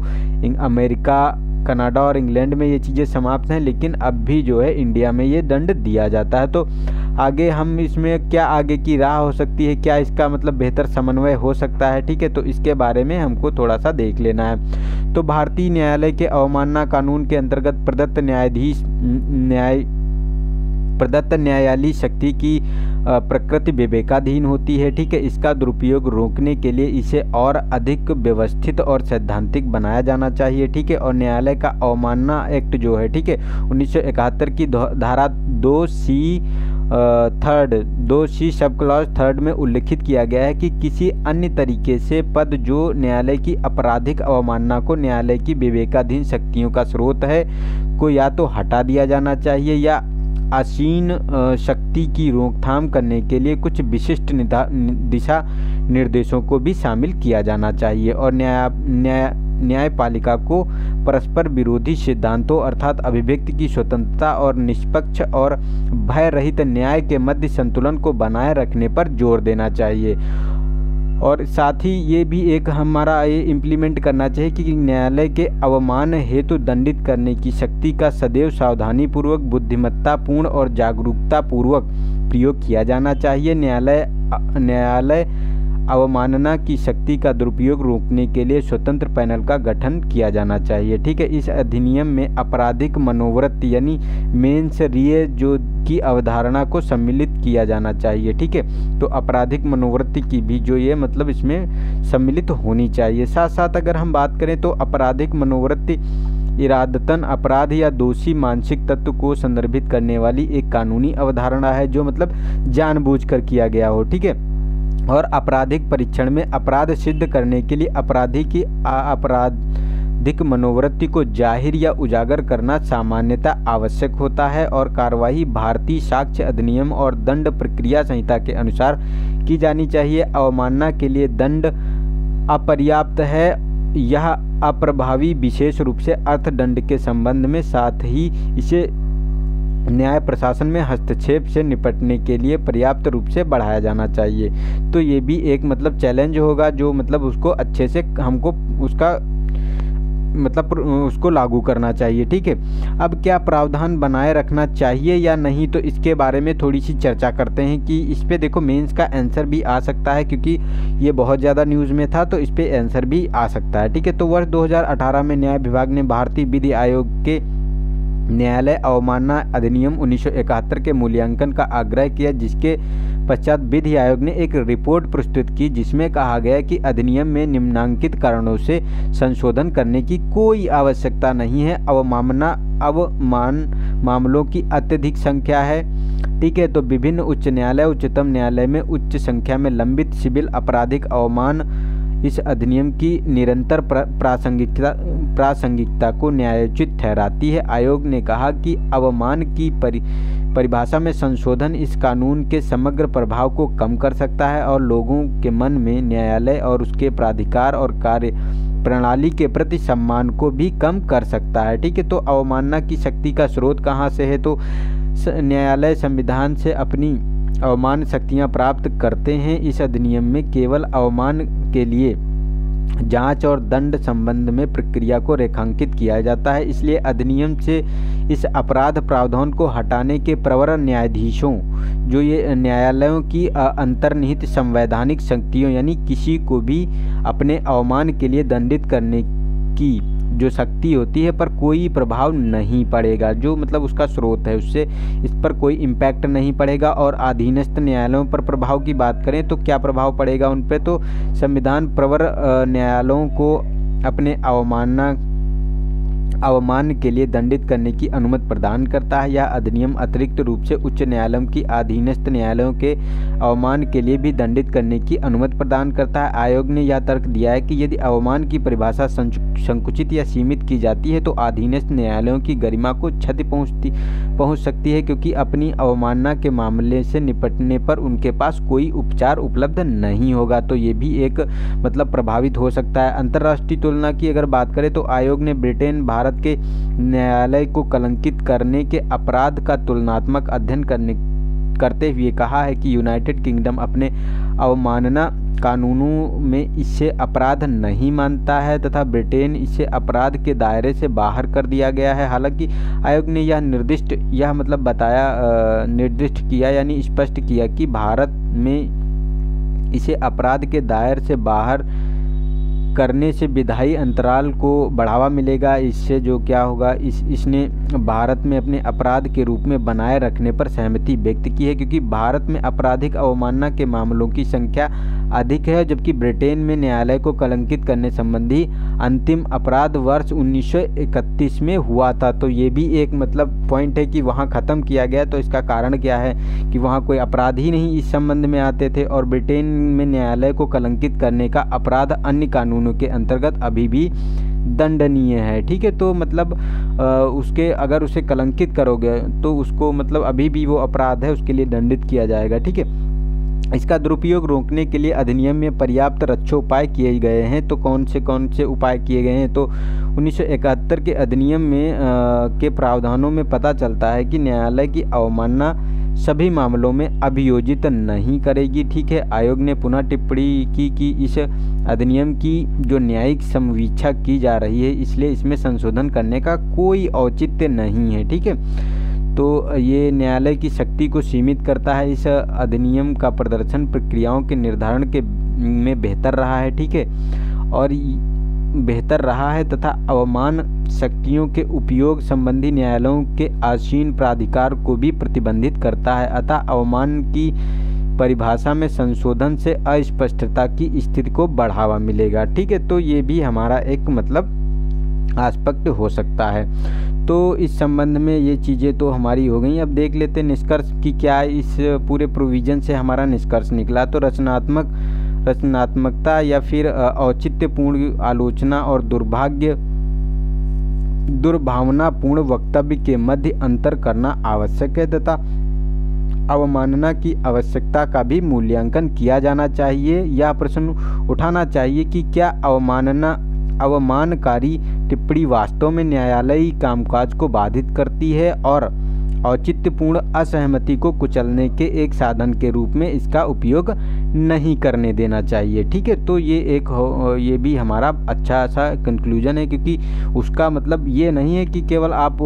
अमेरिका, कनाडा और इंग्लैंड में ये चीज़ें समाप्त हैं, लेकिन अब भी जो है इंडिया में ये दंड दिया जाता है। तो आगे हम इसमें क्या आगे की राह हो सकती है, क्या इसका मतलब बेहतर समन्वय हो सकता है, ठीक है, तो इसके बारे में हमको थोड़ा सा देख लेना है। तो भारतीय न्यायालय के अवमानना कानून के अंतर्गत प्रदत्त न्यायालयीय शक्ति की प्रकृति विवेकाधीन होती है, ठीक है। इसका दुरुपयोग रोकने के लिए इसे और अधिक व्यवस्थित और सैद्धांतिक बनाया जाना चाहिए, ठीक है। और न्यायालय का अवमानना एक्ट जो है, ठीक है, 1971 की धारा 2C सब क्लॉज 3 में उल्लिखित किया गया है कि किसी अन्य तरीके से पद जो न्यायालय की आपराधिक अवमानना को न्यायालय की विवेकाधीन शक्तियों का स्रोत है को या तो हटा दिया जाना चाहिए या आसीन शक्ति की रोकथाम करने के लिए कुछ विशिष्ट दिशा निर्देशों को भी शामिल किया जाना चाहिए। और न्यायपालिका को परस्पर विरोधी सिद्धांतों अर्थात अभिव्यक्ति की स्वतंत्रता और निष्पक्ष और भय रहित न्याय के मध्य संतुलन को बनाए रखने पर जोर देना चाहिए। और साथ ही ये भी एक हमारा ये इम्प्लीमेंट करना चाहिए कि न्यायालय के अवमान हेतु दंडित करने की शक्ति का सदैव सावधानीपूर्वक, बुद्धिमत्तापूर्ण और जागरूकतापूर्वक प्रयोग किया जाना चाहिए। न्यायालय अवमानना की शक्ति का दुरुपयोग रोकने के लिए स्वतंत्र पैनल का गठन किया जाना चाहिए, ठीक है। इस अधिनियम में आपराधिक मनोवृत्ति यानी मेंस रे जो की अवधारणा को सम्मिलित किया जाना चाहिए, ठीक है। तो आपराधिक मनोवृत्ति की भी जो ये मतलब इसमें सम्मिलित होनी चाहिए। साथ साथ अगर हम बात करें तो आपराधिक मनोवृत्ति इरादतन अपराध या दोषी मानसिक तत्व को संदर्भित करने वाली एक कानूनी अवधारणा है जो मतलब जानबूझकर किया गया हो, ठीक है। और आपराधिक परीक्षण में अपराध सिद्ध करने के लिए अपराधी की आपराधिक मनोवृत्ति को जाहिर या उजागर करना सामान्यतः आवश्यक होता है और कार्रवाई भारतीय साक्ष्य अधिनियम और दंड प्रक्रिया संहिता के अनुसार की जानी चाहिए। अवमानना के लिए दंड अपर्याप्त है, यह अप्रभावी विशेष रूप से अर्थदंड के संबंध में, साथ ही इसे न्याय प्रशासन में हस्तक्षेप से निपटने के लिए पर्याप्त रूप से बढ़ाया जाना चाहिए। तो ये भी एक मतलब चैलेंज होगा जो मतलब उसको अच्छे से हमको उसका मतलब उसको लागू करना चाहिए, ठीक है। अब क्या प्रावधान बनाए रखना चाहिए या नहीं, तो इसके बारे में थोड़ी सी चर्चा करते हैं कि इस पे देखो मेंस का आंसर भी आ सकता है क्योंकि ये बहुत ज़्यादा न्यूज़ में था, तो इस पे आंसर भी आ सकता है, ठीक है। तो वर्ष 2018 में न्याय विभाग ने भारतीय विधि आयोग के न्यायालय अवमानना अधिनियम 1971 के मूल्यांकन का आग्रह किया, जिसके पश्चात विधि आयोग ने एक रिपोर्ट प्रस्तुत की जिसमें कहा गया कि अधिनियम में निम्नांकित कारणों से संशोधन करने की कोई आवश्यकता नहीं है। अवमान मामलों की अत्यधिक संख्या है, ठीक है। तो विभिन्न उच्च न्यायालय, उच्चतम न्यायालय में उच्च संख्या में लंबित सिविल आपराधिक अवमान इस अधिनियम की निरंतर प्रासंगिकता को न्यायोचित ठहराती है। आयोग ने कहा कि अवमान की परिभाषा में संशोधन इस कानून के समग्र प्रभाव को कम कर सकता है और लोगों के मन में न्यायालय और उसके प्राधिकार और कार्य प्रणाली के प्रति सम्मान को भी कम कर सकता है, ठीक है। तो अवमानना की शक्ति का स्रोत कहाँ से है, तो न्यायालय संविधान से अपनी अवमान शक्तियाँ प्राप्त करते हैं। इस अधिनियम में केवल अवमान के लिए जांच और दंड संबंध में प्रक्रिया को रेखांकित किया जाता है, इसलिए अधिनियम से इस अपराध प्रावधान को हटाने के प्रवर न्यायाधीशों जो ये न्यायालयों की अंतर्निहित संवैधानिक शक्तियों यानी किसी को भी अपने अवमान के लिए दंडित करने की जो शक्ति होती है पर कोई प्रभाव नहीं पड़ेगा, जो मतलब उसका स्रोत है उससे इस पर कोई इम्पैक्ट नहीं पड़ेगा। और अधीनस्थ न्यायालयों पर प्रभाव की बात करें तो क्या प्रभाव पड़ेगा उन पर, तो संविधान प्रवर न्यायालयों को अपने अवमान के लिए दंडित करने की अनुमति प्रदान करता है। यह अधिनियम अतिरिक्त रूप से उच्च न्यायालयों की अधीनस्थ न्यायालयों के अवमान के लिए भी दंडित करने की अनुमति प्रदान करता है। आयोग ने यह तर्क दिया है कि यदि अवमान की परिभाषा संकुचित या सीमित की जाती है तो अधीनस्थ न्यायालयों की गरिमा को क्षति पहुंच सकती है, क्योंकि अपनी अवमानना के मामले से निपटने पर उनके पास कोई उपचार उपलब्ध नहीं होगा। तो ये भी एक मतलब प्रभावित हो सकता है। अंतर्राष्ट्रीय तुलना की अगर बात करें तो आयोग ने ब्रिटेन, भारत भारत के न्यायालय को कलंकित करने के अपराध का तुलनात्मक अध्ययन करते हुए कहा है कि यूनाइटेड किंगडम अपने अवमानना कानूनों में इसे अपराध नहीं मानता है तथा ब्रिटेन इसे अपराध के दायरे से बाहर कर दिया गया है। हालांकि आयोग ने निर्दिष्ट किया यानी स्पष्ट किया कि भारत में इसे अपराध के दायरे से बाहर करने से विधायी अंतराल को बढ़ावा मिलेगा। इससे जो क्या होगा, इसने भारत में अपने अपराध के रूप में बनाए रखने पर सहमति व्यक्त की है, क्योंकि भारत में आपराधिक अवमानना के मामलों की संख्या अधिक है, जबकि ब्रिटेन में न्यायालय को कलंकित करने संबंधी अंतिम अपराध वर्ष 1931 में हुआ था। तो ये भी एक पॉइंट है कि वहाँ ख़त्म किया गया। तो इसका कारण क्या है कि वहाँ कोई अपराध ही नहीं इस संबंध में आते थे, और ब्रिटेन में न्यायालय को कलंकित करने का अपराध अन्य कानूनों के अंतर्गत अभी भी दंडनीय है। ठीक है, तो अगर उसे कलंकित करोगे तो उसको अभी भी वो अपराध है, उसके लिए दंडित किया जाएगा। ठीक है, इसका दुरुपयोग रोकने के लिए अधिनियम में पर्याप्त रक्षोपाय किए गए हैं। तो कौन से उपाय किए गए हैं? तो 1971 के अधिनियम में के प्रावधानों में पता चलता है कि न्यायालय की अवमानना सभी मामलों में अभियोजित नहीं करेगी। ठीक है, आयोग ने पुनः टिप्पणी की कि इस अधिनियम की जो न्यायिक समीक्षा की जा रही है, इसलिए इसमें संशोधन करने का कोई औचित्य नहीं है। ठीक है, तो ये न्यायालय की शक्ति को सीमित करता है। इस अधिनियम का प्रदर्शन प्रक्रियाओं के निर्धारण में बेहतर रहा है। ठीक है, और बेहतर रहा है तथा अवमान शक्तियों के उपयोग संबंधी न्यायालयों के आसीन प्राधिकार को भी प्रतिबंधित करता है। अतः अवमान की परिभाषा में संशोधन से अस्पष्टता की स्थिति को बढ़ावा मिलेगा। ठीक है, तो ये भी हमारा एक एस्पेक्ट हो सकता है। तो इस संबंध में ये चीज़ें तो हमारी हो गई। अब देख लेते हैं निष्कर्ष की क्या इस पूरे प्रोविज़न से हमारा निष्कर्ष निकला। तो रचनात्मकता या फिर औचित्यपूर्ण आलोचना और दुर्भावनापूर्ण वक्तव्य के मध्य अंतर करना आवश्यक है तथा अवमानना की आवश्यकता का भी मूल्यांकन किया जाना चाहिए। यह प्रश्न उठाना चाहिए कि क्या अवमानकारी टिप्पणी वास्तव में न्यायालयी कामकाज को बाधित करती है और औचित्यपूर्ण असहमति को कुचलने के एक साधन के रूप में इसका उपयोग नहीं करने देना चाहिए। ठीक है, तो ये भी हमारा अच्छा सा कंक्लूजन है, क्योंकि उसका ये नहीं है कि केवल आप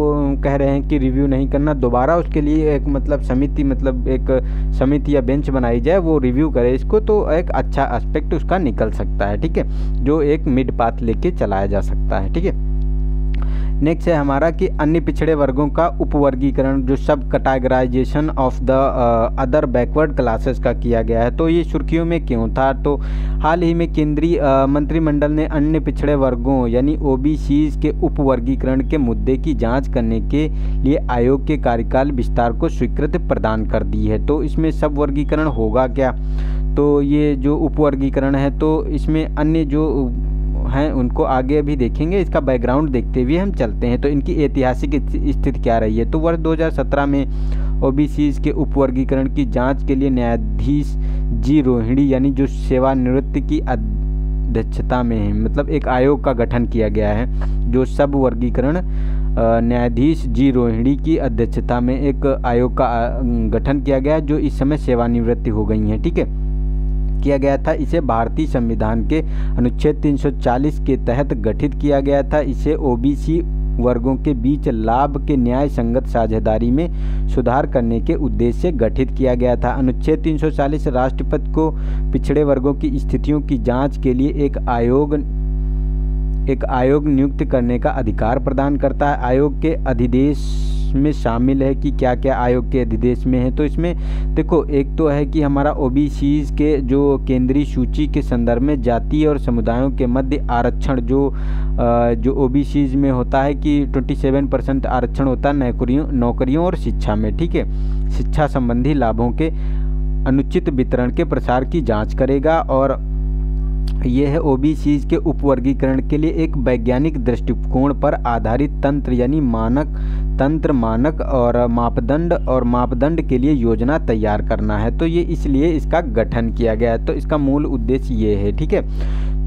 कह रहे हैं कि रिव्यू नहीं करना, दोबारा उसके लिए एक समिति या बेंच बनाई जाए, वो रिव्यू करे इसको, तो एक अच्छा एस्पेक्ट उसका निकल सकता है। ठीक है, जो एक मिड पाथ लेके चलाया जा सकता है। ठीक है, नेक्स्ट है हमारा कि अन्य पिछड़े वर्गों का उपवर्गीकरण, जो subcategorisation of the other backward classes का किया गया है। तो ये सुर्खियों में क्यों था? तो हाल ही में केंद्रीय मंत्रिमंडल ने अन्य पिछड़े वर्गों यानी ओबीसीज के उपवर्गीकरण के मुद्दे की जांच करने के लिए आयोग के कार्यकाल विस्तार को स्वीकृति प्रदान कर दी है। तो इसमें सब वर्गीकरण होगा क्या? तो ये जो उपवर्गीकरण है, तो इसमें अन्य जो हैं उनको आगे अभी देखेंगे। इसका बैकग्राउंड देखते हुए हम चलते हैं। तो इनकी ऐतिहासिक स्थिति क्या रही है? तो वर्ष 2017 में ओबीसीज के उपवर्गीकरण की जांच के लिए न्यायाधीश जी रोहिणी यानी जो सेवानिवृत्ति की अध्यक्षता में है, एक आयोग का गठन किया गया है। जो सब वर्गीकरण न्यायाधीश जी रोहिणी की अध्यक्षता में एक आयोग का गठन किया गया है, जो इस समय सेवानिवृत्ति हो गई हैं। ठीक है, किया गया था। इसे भारतीय संविधान के अनुच्छेद 340 के तहत गठित किया गया था। इसे ओबीसी वर्गों के बीच लाभ के न्याय संगत साझेदारी में सुधार करने के उद्देश्य से गठित किया गया था। अनुच्छेद 340 राष्ट्रपति को पिछड़े वर्गों की स्थितियों की जांच के लिए एक आयोग नियुक्त करने का अधिकार प्रदान करता है। आयोग के अधिदेश में शामिल है कि क्या क्या आयोग के अधिदेश में है। तो इसमें देखो, एक तो है कि हमारा ओबीसीज के जो केंद्रीय सूची के संदर्भ में जातीय और समुदायों के मध्य आरक्षण जो ओबीसीज में होता है कि 27% आरक्षण होता है नौकरियों और शिक्षा में। ठीक है, शिक्षा संबंधी लाभों के अनुचित वितरण के प्रसार की जांच करेगा। और यह है ओबीसीज के उपवर्गीकरण के लिए एक वैज्ञानिक दृष्टिकोण पर आधारित तंत्र यानी मानक और मापदंड के लिए योजना तैयार करना है। तो ये इसलिए इसका गठन किया गया है। तो इसका मूल उद्देश्य ये है। ठीक है,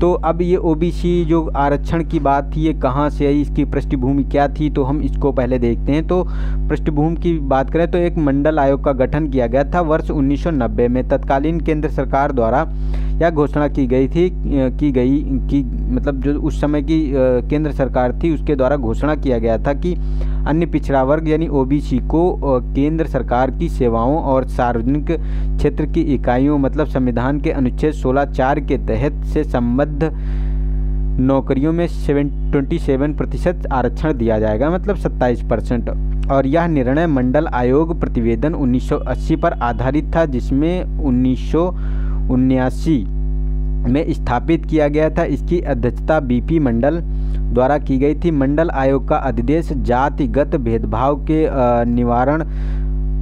तो अब ये ओबीसी जो आरक्षण की बात थी ये कहाँ से आई, इसकी पृष्ठभूमि क्या थी, तो हम इसको पहले देखते हैं। तो पृष्ठभूमि की बात करें तो एक मंडल आयोग का गठन किया गया था वर्ष 1990 में। तत्कालीन केंद्र सरकार द्वारा यह घोषणा की गई थी कि मतलब जो उस समय की केंद्र सरकार थी उसके द्वारा घोषणा किया गया था कि अन्य पिछड़ा वर्ग यानी ओबीसी को केंद्र सरकार की सेवाओं और सार्वजनिक क्षेत्र की इकाइयों मतलब संविधान के अनुच्छेद 16(4) के तहत से संबद्ध नौकरियों में 27% आरक्षण दिया जाएगा, मतलब 27%। और यह निर्णय मंडल आयोग प्रतिवेदन 1980 पर आधारित था, जिसमें 1979 में स्थापित किया गया था। इसकी अध्यक्षता बीपी मंडल द्वारा की गई थी। मंडल आयोग का उद्देश्य जातिगत भेदभाव के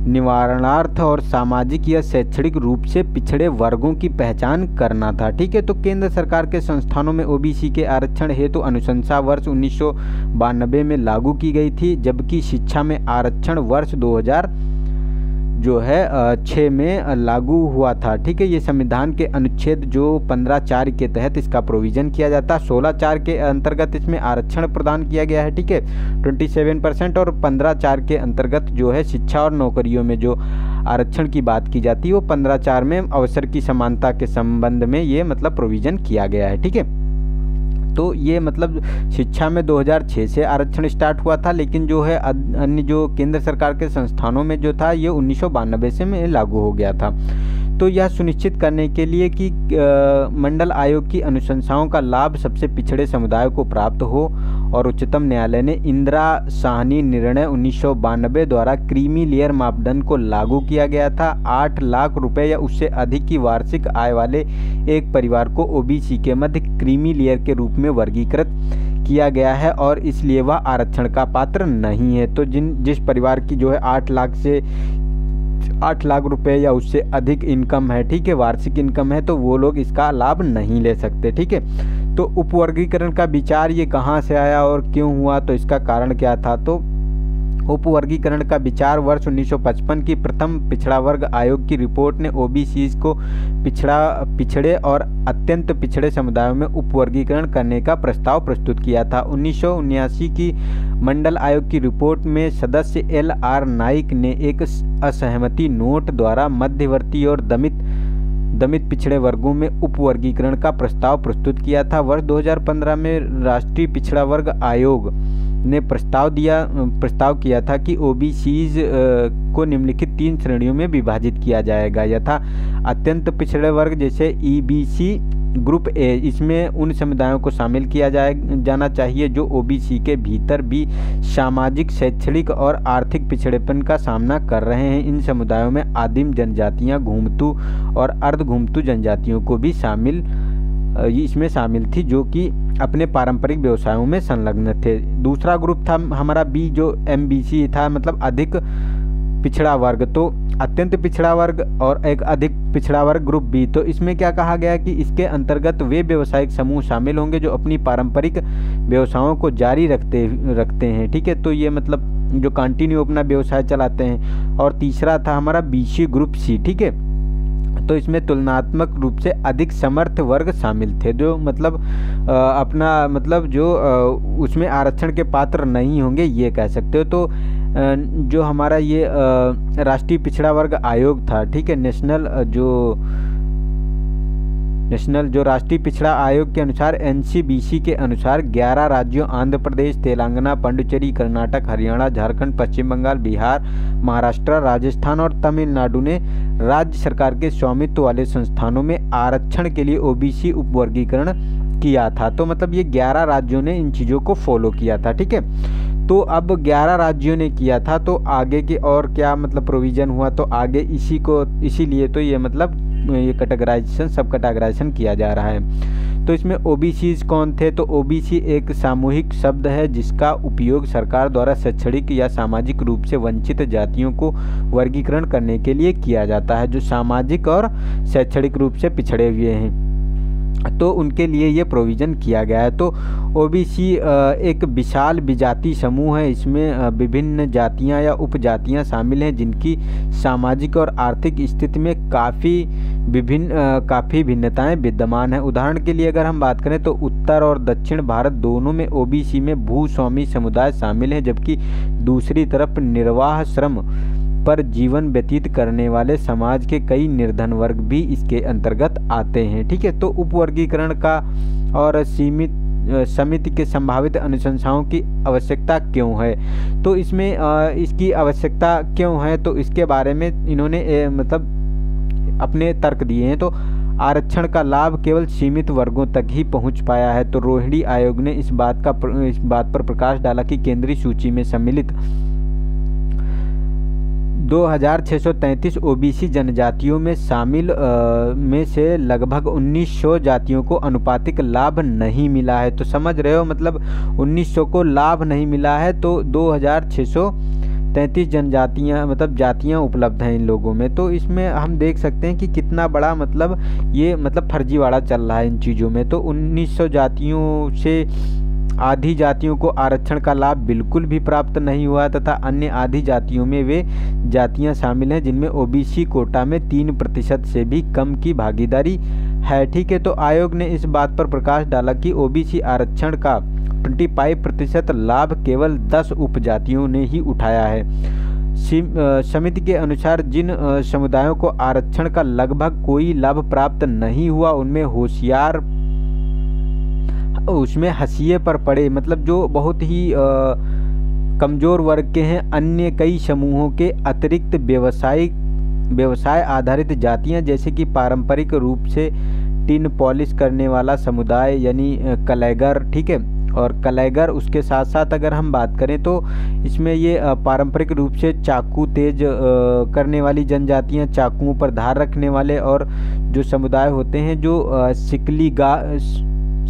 निवारणार्थ और सामाजिक या शैक्षणिक रूप से पिछड़े वर्गों की पहचान करना था। ठीक है, तो केंद्र सरकार के संस्थानों में ओबीसी के आरक्षण हेतु अनुशंसा वर्ष 1992 में लागू की गई थी, जबकि शिक्षा में आरक्षण वर्ष 2006 में लागू हुआ था। ठीक है, ये संविधान के अनुच्छेद जो 15(4) के तहत इसका प्रोविज़न किया जाता है। 16(4) के अंतर्गत इसमें आरक्षण प्रदान किया गया है। ठीक है, 27% और 15(4) के अंतर्गत जो है शिक्षा और नौकरियों में जो आरक्षण की बात की जाती है वो 15(4) में अवसर की समानता के संबंध में ये मतलब प्रोविज़न किया गया है। ठीक है, तो ये मतलब शिक्षा में 2006 से आरक्षण स्टार्ट हुआ था, लेकिन जो है अन्य जो केंद्र सरकार के संस्थानों में जो था ये 1992 से में लागू हो गया था। तो यह सुनिश्चित करने के लिए कि मंडल आयोग की अनुशंसाओं का लाभ सबसे पिछड़े समुदायों को प्राप्त हो और उच्चतम न्यायालय ने इंदिरा साहनी निर्णय 1992 द्वारा क्रीमी लेयर मापदंड को लागू किया गया था। 8 लाख रुपए या उससे अधिक की वार्षिक आय वाले एक परिवार को ओबीसी के मध्य क्रीमी लेयर के रूप में वर्गीकृत किया गया है और इसलिए वह आरक्षण का पात्र नहीं है। तो जिस परिवार की जो है 8 लाख रुपए या उससे अधिक इनकम है, ठीक है, वार्षिक इनकम है, तो वो लोग इसका लाभ नहीं ले सकते। ठीक है, तो उपवर्गीकरण का विचार ये कहाँ से आया और क्यों हुआ, तो इसका कारण क्या था। तो उपवर्गीकरण का विचार वर्ष 1955 की प्रथम पिछड़ा वर्ग आयोग की रिपोर्ट ने ओबीसी को पिछड़े और अत्यंत पिछड़े समुदायों में उपवर्गीकरण करने का प्रस्ताव प्रस्तुत किया था। 1979 की मंडल आयोग की रिपोर्ट में सदस्य LR नाइक ने एक असहमति नोट द्वारा मध्यवर्ती और दमित पिछड़े वर्गों में उपवर्गीकरण का प्रस्ताव प्रस्तुत किया था। वर्ष 2015 में राष्ट्रीय पिछड़ा वर्ग आयोग ने प्रस्ताव किया था कि ओबीसीज को निम्नलिखित 3 श्रेणियों में विभाजित किया जाएगा, यथा अत्यंत पिछड़े वर्ग जैसे EBC ग्रुप A, इसमें उन समुदायों को शामिल किया जाना चाहिए जो ओबीसी के भीतर भी सामाजिक, शैक्षणिक और आर्थिक पिछड़ेपन का सामना कर रहे हैं। इन समुदायों में आदिम जनजातियां, घुमतू और अर्ध घुमतू जनजातियों को भी इसमें शामिल थी जो कि अपने पारंपरिक व्यवसायों में संलग्न थे। दूसरा ग्रुप था हमारा B जो MBC था, मतलब अधिक पिछड़ा वर्ग। तो अत्यंत पिछड़ा वर्ग और एक अधिक पिछड़ा वर्ग ग्रुप B। तो इसमें क्या कहा गया कि इसके अंतर्गत वे व्यवसायिक समूह शामिल होंगे जो अपनी पारंपरिक व्यवसायों को जारी रखते हैं। ठीक है, तो ये मतलब जो कंटिन्यू अपना व्यवसाय चलाते हैं। और तीसरा था हमारा BC ग्रुप C। ठीक है, तो इसमें तुलनात्मक रूप से अधिक समर्थ वर्ग शामिल थे जो मतलब अपना मतलब जो उसमें आरक्षण के पात्र नहीं होंगे, ये कह सकते हो। तो जो हमारा ये राष्ट्रीय पिछड़ा वर्ग आयोग था, ठीक है, नेशनल जो राष्ट्रीय पिछड़ा आयोग के अनुसार NCBC के अनुसार 11 राज्यों आंध्र प्रदेश, तेलंगाना, पुडुचेरी, कर्नाटक, हरियाणा, झारखंड, पश्चिम बंगाल, बिहार, महाराष्ट्र, राजस्थान और तमिलनाडु ने राज्य सरकार के स्वामित्व वाले संस्थानों में आरक्षण के लिए ओबीसी उपवर्गीकरण किया था। तो मतलब ये 11 राज्यों ने इन चीज़ों को फॉलो किया था। ठीक है, तो अब 11 राज्यों ने किया था, तो आगे के और क्या मतलब प्रोविज़न हुआ, तो आगे इसीलिए तो ये मतलब ये सब कैटेगराइजेशन किया जा रहा है। तो इसमें ओबीसीज कौन थे, तो ओबीसी एक सामूहिक शब्द है जिसका उपयोग सरकार द्वारा शैक्षणिक या सामाजिक रूप से वंचित जातियों को वर्गीकरण करने के लिए किया जाता है जो सामाजिक और शैक्षणिक रूप से पिछड़े हुए हैं। तो उनके लिए ये प्रोविज़न किया गया है। तो ओबीसी एक विशाल विजाति समूह है। इसमें विभिन्न जातियां या उपजातियां शामिल हैं जिनकी सामाजिक और आर्थिक स्थिति में काफ़ी भिन्नताएं विद्यमान हैं। उदाहरण के लिए अगर हम बात करें तो उत्तर और दक्षिण भारत दोनों में ओबीसी में भूस्वामी समुदाय शामिल हैं, जबकि दूसरी तरफ निर्वाह श्रम पर जीवन व्यतीत करने वाले समाज के कई निर्धन वर्ग भी इसके अंतर्गत आते हैं। ठीक है, तो उपवर्गीकरण का और समिति के संभावित अनुशंसाओं की आवश्यकता क्यों है, तो इसमें इसकी आवश्यकता क्यों है, तो इसके बारे में इन्होंने मतलब अपने तर्क दिए हैं। तो आरक्षण का लाभ केवल सीमित वर्गों तक ही पहुंच पाया है। तो रोहिणी आयोग ने इस बात पर प्रकाश डाला कि केंद्रीय सूची में सम्मिलित 2633 ओबीसी जनजातियों में शामिल में से लगभग 1900 जातियों को अनुपातिक लाभ नहीं मिला है। तो समझ रहे हो, मतलब 1900 को लाभ नहीं मिला है, तो 2633 जनजातियां मतलब जातियां उपलब्ध हैं इन लोगों में। तो इसमें हम देख सकते हैं कि कितना बड़ा मतलब ये मतलब फर्जीवाड़ा चल रहा है इन चीज़ों में। तो 1900 जातियों से आधी जातियों को आरक्षण का लाभ बिल्कुल भी प्राप्त नहीं हुआ तथा अन्य आधी जातियों में वे जातियां शामिल हैं जिनमें ओबीसी कोटा में 3% से भी कम की भागीदारी है। ठीक है, तो आयोग ने इस बात पर प्रकाश डाला कि ओबीसी आरक्षण का 25% लाभ केवल 10 उपजातियों ने ही उठाया है। समिति के अनुसार जिन समुदायों को आरक्षण का लगभग कोई लाभ प्राप्त नहीं हुआ उसमें हाशिए पर पड़े, मतलब जो बहुत ही कमज़ोर वर्ग के हैं, अन्य कई समूहों के अतिरिक्त व्यवसाय आधारित जातियां जैसे कि पारंपरिक रूप से टिन पॉलिश करने वाला समुदाय यानी कलेगर। ठीक है, और कलेगर उसके साथ साथ अगर हम बात करें तो इसमें ये पारंपरिक रूप से चाकू तेज करने वाली जनजातियां, चाकुओं पर धार रखने वाले, और जो समुदाय होते हैं जो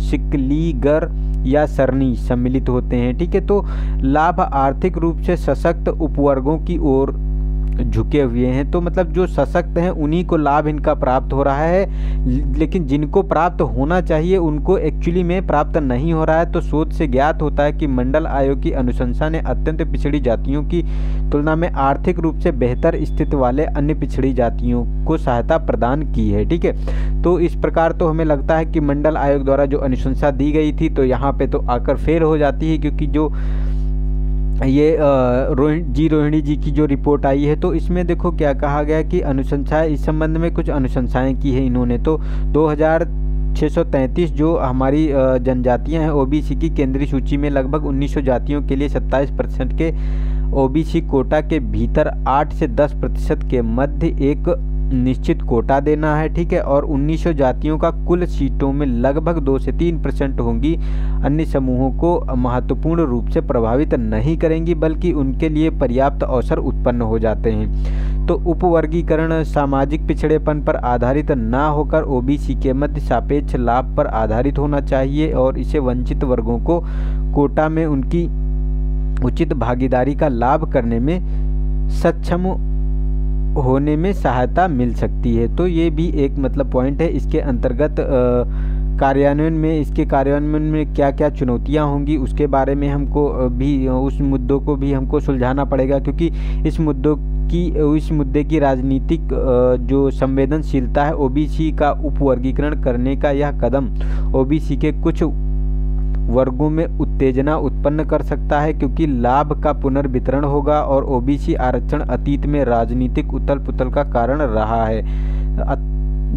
सिकलीगर या सरनी सम्मिलित होते हैं। ठीक है, तो लाभ आर्थिक रूप से सशक्त उपवर्गों की ओर झुके हुए हैं। तो मतलब जो सशक्त हैं उन्हीं को लाभ इनका प्राप्त हो रहा है, लेकिन जिनको प्राप्त होना चाहिए उनको एक्चुअली में प्राप्त नहीं हो रहा है। तो शोध से ज्ञात होता है कि मंडल आयोग की अनुशंसा ने अत्यंत पिछड़ी जातियों की तुलना में आर्थिक रूप से बेहतर स्थिति वाले अन्य पिछड़ी जातियों को सहायता प्रदान की है। ठीक है, तो इस प्रकार तो हमें लगता है कि मंडल आयोग द्वारा जो अनुशंसा दी गई थी तो यहाँ पे तो आकर फेल हो जाती है, क्योंकि जो ये रोहिणी जी की जो रिपोर्ट आई है तो इसमें देखो क्या कहा गया कि अनुशंसाएं, इस संबंध में कुछ अनुशंसाएं की है इन्होंने। तो 2633 जो हमारी जनजातियां हैं ओबीसी की केंद्रीय सूची में लगभग 1900 जातियों के लिए 27% के ओबीसी कोटा के भीतर 8 से 10% के मध्य एक निश्चित कोटा देना है। ठीक है, और 1900 जातियों का कुल सीटों में लगभग 2 से 3% होंगी, अन्य समूहों को महत्वपूर्ण रूप से प्रभावित नहीं करेंगी, बल्कि उनके लिए पर्याप्त अवसर उत्पन्न हो जाते हैं। तो उपवर्गीकरण सामाजिक पिछड़ेपन पर आधारित ना होकर ओबीसी के मध्य सापेक्ष लाभ पर आधारित होना चाहिए, और इसे वंचित वर्गों को कोटा में उनकी उचित भागीदारी का लाभ करने में सक्षम होने में सहायता मिल सकती है। तो ये भी एक मतलब पॉइंट है। इसके अंतर्गत इसके कार्यान्वयन में क्या क्या चुनौतियां होंगी उसके बारे में हमको भी उस मुद्दों को भी हमको सुलझाना पड़ेगा, क्योंकि इस मुद्दे की राजनीतिक जो संवेदनशीलता है, ओबीसी का उपवर्गीकरण करने का यह कदम ओबीसी के कुछ वर्गों में उत्तेजना उत्पन्न कर सकता है, क्योंकि लाभ का पुनर्वितरण होगा और ओबीसी आरक्षण अतीत में राजनीतिक उथल पुथल का कारण रहा है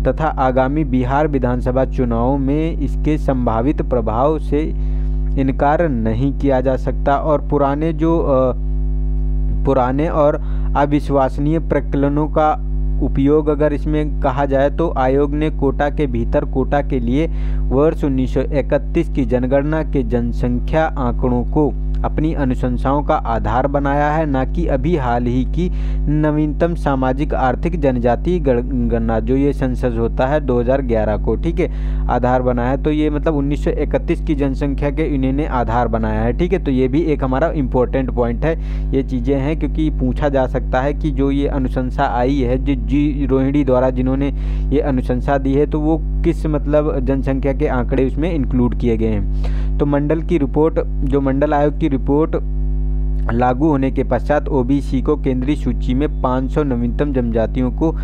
तथा आगामी बिहार विधानसभा चुनावों में इसके संभावित प्रभाव से इनकार नहीं किया जा सकता। और पुराने और अविश्वसनीय प्रकरणों का उपयोग अगर इसमें कहा जाए तो आयोग ने कोटा के भीतर कोटा के लिए वर्ष 1931 की जनगणना के जनसंख्या आंकड़ों को अपनी अनुशंसाओं का आधार बनाया है, ना कि अभी हाल ही की नवीनतम सामाजिक आर्थिक जनजातीय गणना जो ये सेंसस होता है 2011 को, ठीक है, आधार बनाया है। तो ये मतलब 1931 की जनसंख्या के इन्होंने आधार बनाया है, ठीक है। तो ये भी एक हमारा इम्पोर्टेंट पॉइंट है। ये चीज़ें हैं क्योंकि पूछा जा सकता है कि जो ये अनुशंसा आई है जी रोहिणी द्वारा जिन्होंने ये अनुशंसा दी है, तो वो किस मतलब जनसंख्या के आंकड़े उसमें इंक्लूड किए गए हैं। तो मंडल की रिपोर्ट, जो मंडल आयोग की रिपोर्ट लागू होने के पश्चात ओबीसी को केंद्रीय सूची में 500 नवीनतम जनजातियों को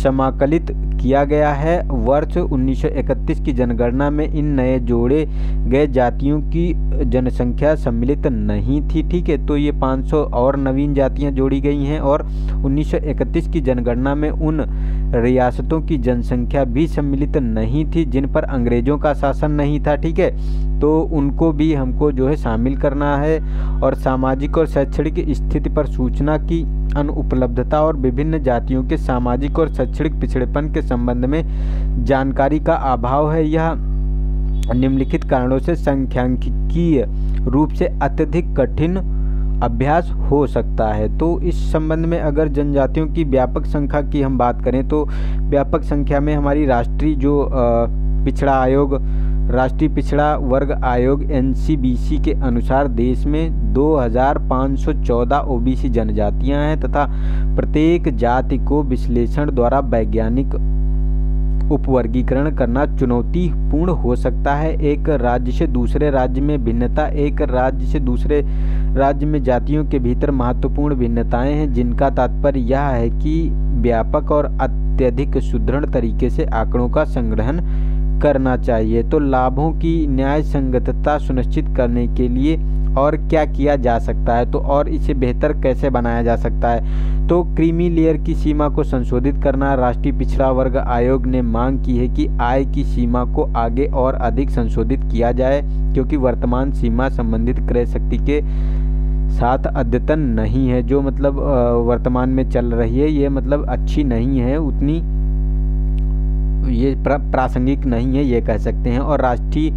समाकलित किया गया है। वर्ष 1931 की जनगणना में इन नए जोड़े गए जातियों की जनसंख्या सम्मिलित नहीं थी, ठीक है। तो ये 500 और नवीन जातियां जोड़ी गई हैं और 1931 की जनगणना में उन रियासतों की जनसंख्या भी सम्मिलित नहीं थी जिन पर अंग्रेजों का शासन नहीं था, ठीक है। तो उनको भी हमको जो है शामिल करना है। और सामाजिक और शैक्षणिक स्थिति पर सूचना की अनुपलब्धता और विभिन्न जातियों के सामाजिक और शैक्षणिक पिछड़ेपन के संबंध में जानकारी का अभाव है। यह निम्नलिखित कारणों से सांख्यिकीय रूप से अत्यधिक कठिन अभ्यास हो सकता है। तो इस संबंध में अगर जनजातियों की व्यापक संख्या की हम बात करें तो व्यापक संख्या में हमारी राष्ट्रीय जो पिछड़ा आयोग, राष्ट्रीय पिछड़ा वर्ग आयोग NCBC के अनुसार देश में 2514 ओबीसी जनजातियां हैं तथा प्रत्येक जाति को विश्लेषण द्वारा वैज्ञानिक उपवर्गीकरण करना चुनौतीपूर्ण हो सकता है। एक राज्य से दूसरे राज्य में भिन्नता, एक राज्य से दूसरे राज्य में जातियों के भीतर महत्वपूर्ण भिन्नताएं हैं, जिनका तात्पर्य यह है कि व्यापक और अत्यधिक सुदृढ़ तरीके से आंकड़ों का संग्रहण करना चाहिए। तो लाभों की न्याय संगतता सुनिश्चित करने के लिए और क्या किया जा सकता है, तो और इसे बेहतर कैसे बनाया जा सकता है। तो क्रीमी लेयर की सीमा को संशोधित करना। राष्ट्रीय पिछड़ा वर्ग आयोग ने मांग की है कि आय की सीमा को आगे और अधिक संशोधित किया जाए, क्योंकि वर्तमान सीमा संबंधित क्रय शक्ति के साथ अद्यतन नहीं है। जो मतलब वर्तमान में चल रही है ये मतलब अच्छी नहीं है, उतनी ये प्रासंगिक नहीं है ये कह सकते हैं। और राष्ट्रीय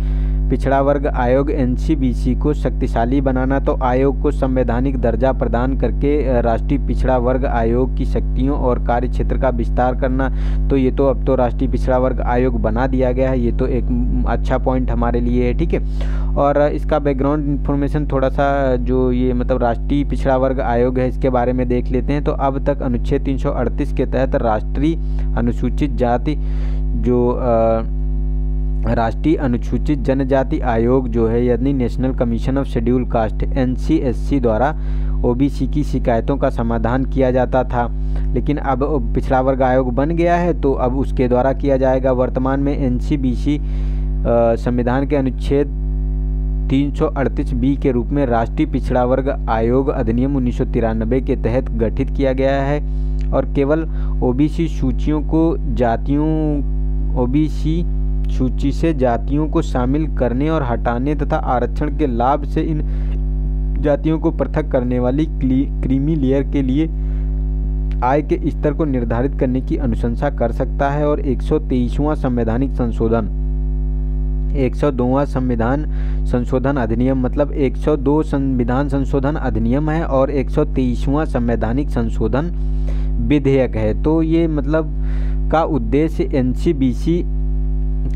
पिछड़ा वर्ग आयोग NCBC को शक्तिशाली बनाना। तो आयोग को संवैधानिक दर्जा प्रदान करके राष्ट्रीय पिछड़ा वर्ग आयोग की शक्तियों और कार्य क्षेत्र का विस्तार करना। तो ये तो अब तो राष्ट्रीय पिछड़ा वर्ग आयोग बना दिया गया है, ये तो एक अच्छा पॉइंट हमारे लिए है, ठीक है। और इसका बैकग्राउंड इन्फॉर्मेशन थोड़ा सा जो ये मतलब राष्ट्रीय पिछड़ा वर्ग आयोग है इसके बारे में देख लेते हैं। तो अब तक अनुच्छेद 338 के तहत राष्ट्रीय अनुसूचित जाति जो राष्ट्रीय अनुसूचित जनजाति आयोग जो है यानी national commission of schedule caste NCSC द्वारा ओबीसी की शिकायतों का समाधान किया जाता था, लेकिन अब पिछड़ा वर्ग आयोग बन गया है तो अब उसके द्वारा किया जाएगा। वर्तमान में NCBC संविधान के अनुच्छेद 338B के रूप में राष्ट्रीय पिछड़ा वर्ग आयोग अधिनियम 1993 के तहत गठित किया गया है और केवल ओबीसी सूचियों को ओबीसी सूची से जातियों को शामिल करने और हटाने तथा आरक्षण के लाभ से इन जातियों को पृथक करने वाली क्रीमी लेयर के लिए आय के स्तर को निर्धारित करने की अनुशंसा कर सकता है। और 123वां संवैधानिक संशोधन 102वां संविधान संशोधन अधिनियम मतलब 102 संविधान संशोधन अधिनियम है और 123वां संवैधानिक संशोधन विधेयक है। तो ये मतलब का उद्देश्य NCBC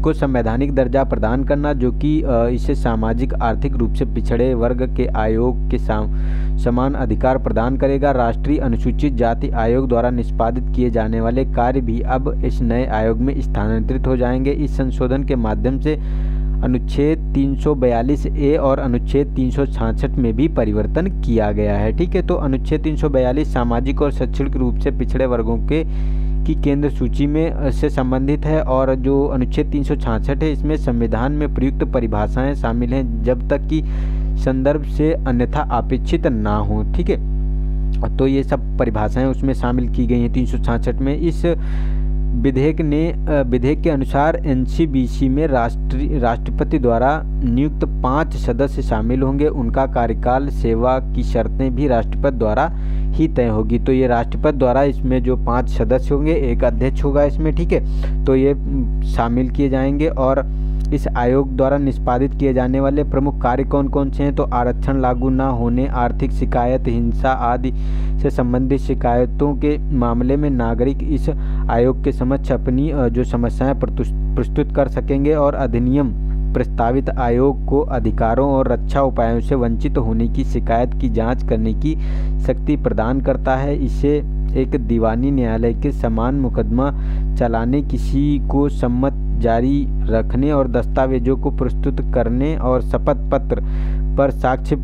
को संवैधानिक दर्जा प्रदान करना, जो कि इसे सामाजिक आर्थिक रूप से पिछड़े वर्ग के आयोग के समान अधिकार प्रदान करेगा। राष्ट्रीय अनुसूचित जाति आयोग द्वारा निष्पादित किए जाने वाले कार्य भी अब इस नए आयोग में स्थानांतरित हो जाएंगे। इस संशोधन के माध्यम से अनुच्छेद 342A और अनुच्छेद 366 में भी परिवर्तन किया गया है, ठीक है। तो अनुच्छेद 342 सामाजिक और शैक्षणिक रूप से पिछड़े वर्गों की केंद्र सूची में से संबंधित है और जो अनुच्छेद 366 है इसमें संविधान में प्रयुक्त परिभाषाएं शामिल हैं जब तक कि संदर्भ से अन्यथा अपेक्षित ना हो, ठीक है। तो ये सब परिभाषाएं उसमें शामिल की गई हैं 366 में। इस विधेयक के अनुसार NCBC में राष्ट्रपति द्वारा नियुक्त 5 सदस्य शामिल होंगे। उनका कार्यकाल, सेवा की शर्तें भी राष्ट्रपति द्वारा ही तय होगी। तो ये राष्ट्रपति द्वारा इसमें जो 5 सदस्य होंगे, एक अध्यक्ष होगा इसमें, ठीक है। तो ये शामिल किए जाएंगे और इस आयोग द्वारा निष्पादित किए जाने वाले प्रमुख कार्य कौन कौन से हैं? तो आरक्षण लागू न होने, आर्थिक शिकायत, हिंसा आदि से संबंधित शिकायतों के मामले में नागरिक इस आयोग के समक्ष अपनी जो समस्याएं प्रस्तुत कर सकेंगे और अधिनियम प्रस्तावित आयोग को अधिकारों और रक्षा उपायों से वंचित होने की शिकायत की जांच करने की शक्ति प्रदान करता है। इसे एक दीवानी न्यायालय के समान मुकदमा चलाने, किसी को सम्मत जारी रखने और दस्तावेजों को प्रस्तुत करने और शपथ पत्र पर साक्ष्य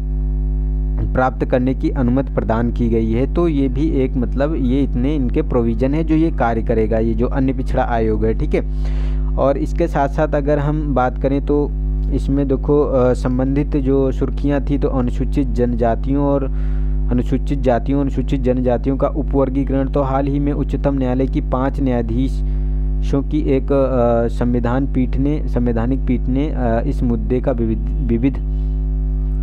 प्राप्त करने की अनुमति प्रदान की गई है। तो ये भी एक मतलब ये इतने इनके प्रोविज़न है जो ये कार्य करेगा, ये जो अन्य पिछड़ा आयोग है, ठीक है। और इसके साथ साथ अगर हम बात करें तो इसमें देखो संबंधित जो सुर्खियाँ थी, तो अनुसूचित जनजातियों और अनुसूचित जातियों, अनुसूचित जनजातियों का उपवर्गीकरण। तो हाल ही में उच्चतम न्यायालय की 5 न्यायाधीशों की एक संवैधानिक पीठ ने इस मुद्दे का विविध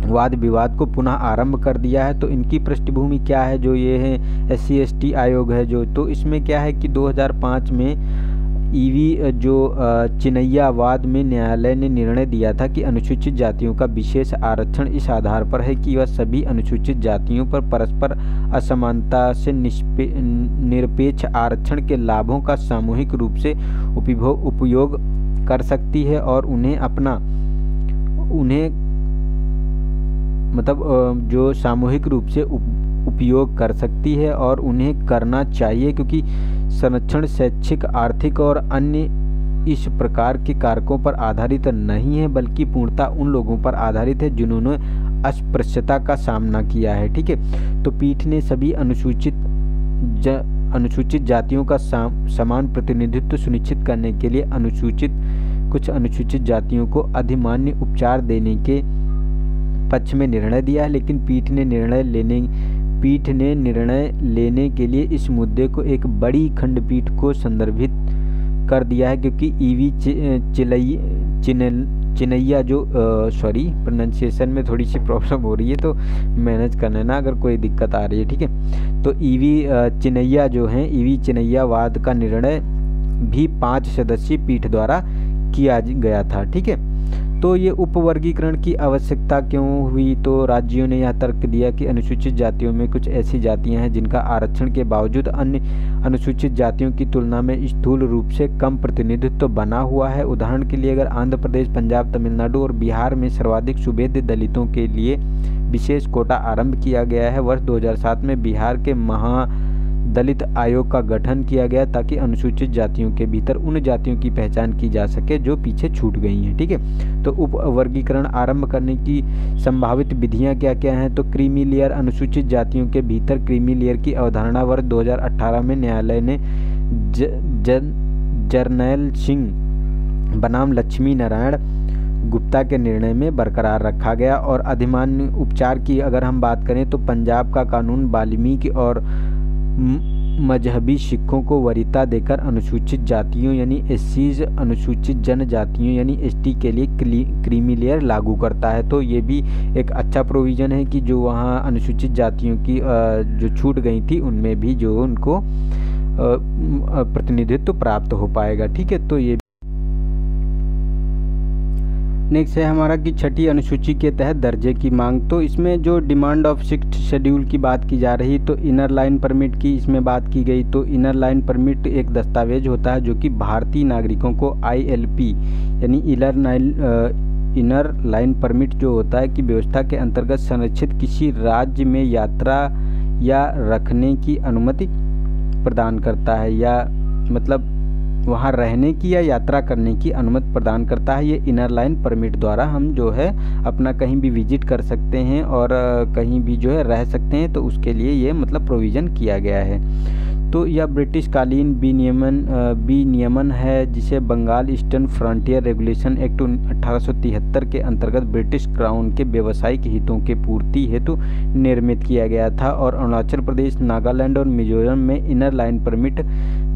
वाद विवाद को पुनः आरंभ कर दिया है। तो इनकी पृष्ठभूमि क्या है? जो ये है SC/ST आयोग है जो, तो इसमें क्या है कि 2005 में ईवी जो चिनैयावाद में न्यायालय ने निर्णय दिया था कि अनुसूचित जातियों का विशेष आरक्षण इस आधार पर है कि वह सभी अनुसूचित जातियों पर परस्पर असमानता से निरपेक्ष आरक्षण के लाभों का सामूहिक रूप से उपयोग कर सकती है और जो सामूहिक रूप से उपयोग कर सकती है और उन्हें करना चाहिए, क्योंकि संरक्षण शैक्षिक, आर्थिक और अन्य इस प्रकार के कारकों पर आधारित नहीं है, बल्कि पूर्णतः उन लोगों पर आधारित है जिन्होंने अस्पृश्यता का सामना किया है, ठीक है। तो पीठ ने सभी अनुसूचित जातियों का समान प्रतिनिधित्व सुनिश्चित करने के लिए कुछ अनुसूचित जातियों को अधिमान्य उपचार देने के पक्ष में निर्णय दिया है। लेकिन पीठ ने निर्णय लेने के लिए इस मुद्दे को एक बड़ी खंडपीठ को संदर्भित कर दिया है, क्योंकि ईवी चिनैया जो प्रोनाउंसिएशन में थोड़ी सी प्रॉब्लम हो रही है, तो मैनेज करना ना अगर कोई दिक्कत आ रही है, ठीक है। तो ईवी चिनैया जो हैं, ईवी चिनैयावाद का निर्णय भी 5 सदस्यीय पीठ द्वारा किया गया था, ठीक है। तो ये उपवर्गीकरण की आवश्यकता क्यों हुई? तो राज्यों ने यह तर्क दिया कि अनुसूचित जातियों में कुछ ऐसी जातियां हैं जिनका आरक्षण के बावजूद अन्य अनुसूचित जातियों की तुलना में स्थूल रूप से कम प्रतिनिधित्व बना हुआ है। उदाहरण के लिए अगर आंध्र प्रदेश, पंजाब, तमिलनाडु और बिहार में सर्वाधिक सुवेद्य दलितों के लिए विशेष कोटा आरंभ किया गया है। वर्ष 2007 में बिहार के दलित आयोग का गठन किया गया ताकि अनुसूचित जातियों के भीतर उन जातियों की पहचान की जा सके जो पीछे छूट गई हैं, ठीक है। तो उपवर्गीकरण आरंभ करने की संभावित विधियां क्या क्या हैं? तो क्रीमी लेयर, अनुसूचित जातियों के भीतर क्रीमी लेयर की अवधारणा वर्ष 2018 में न्यायालय ने जरनैल सिंह बनाम लक्ष्मी नारायण गुप्ता के निर्णय में बरकरार रखा गया। और अधिमान्य उपचार की अगर हम बात करें तो पंजाब का कानून वाल्मीकि और मजहबी सिखों को वरीयता देकर अनुसूचित जातियों यानी एससीज, अनुसूचित जनजातियों यानी एसटी के लिए क्रीमी लेयर लागू करता है। तो ये भी एक अच्छा प्रोविज़न है कि जो वहाँ अनुसूचित जातियों की जो छूट गई थी उनमें भी जो उनको प्रतिनिधित्व प्राप्त हो पाएगा, ठीक है। तो ये नेक्स्ट है हमारा कि छठी अनुसूची के तहत दर्जे की मांग। तो इसमें जो डिमांड ऑफ 6th शेड्यूल की बात की जा रही, तो इनर लाइन परमिट की इसमें बात की गई। तो इनर लाइन परमिट एक दस्तावेज होता है जो कि भारतीय नागरिकों को ILP यानी इनर लाइन परमिट जो होता है कि व्यवस्था के अंतर्गत संरक्षित किसी राज्य में यात्रा या रखने की अनुमति प्रदान करता है, या मतलब वहाँ रहने की या यात्रा करने की अनुमति प्रदान करता है। ये इनर लाइन परमिट द्वारा हम जो है अपना कहीं भी विजिट कर सकते हैं और कहीं भी जो है रह सकते हैं, तो उसके लिए ये मतलब प्रोविज़न किया गया है। तो यह ब्रिटिश कालीन विनियमन है जिसे Bengal Eastern Frontier Regulation Act 1873 के अंतर्गत ब्रिटिश क्राउन के व्यावसायिक हितों के पूर्ति हेतु निर्मित किया गया था। और अरुणाचल प्रदेश, नागालैंड और मिजोरम में इनर लाइन परमिट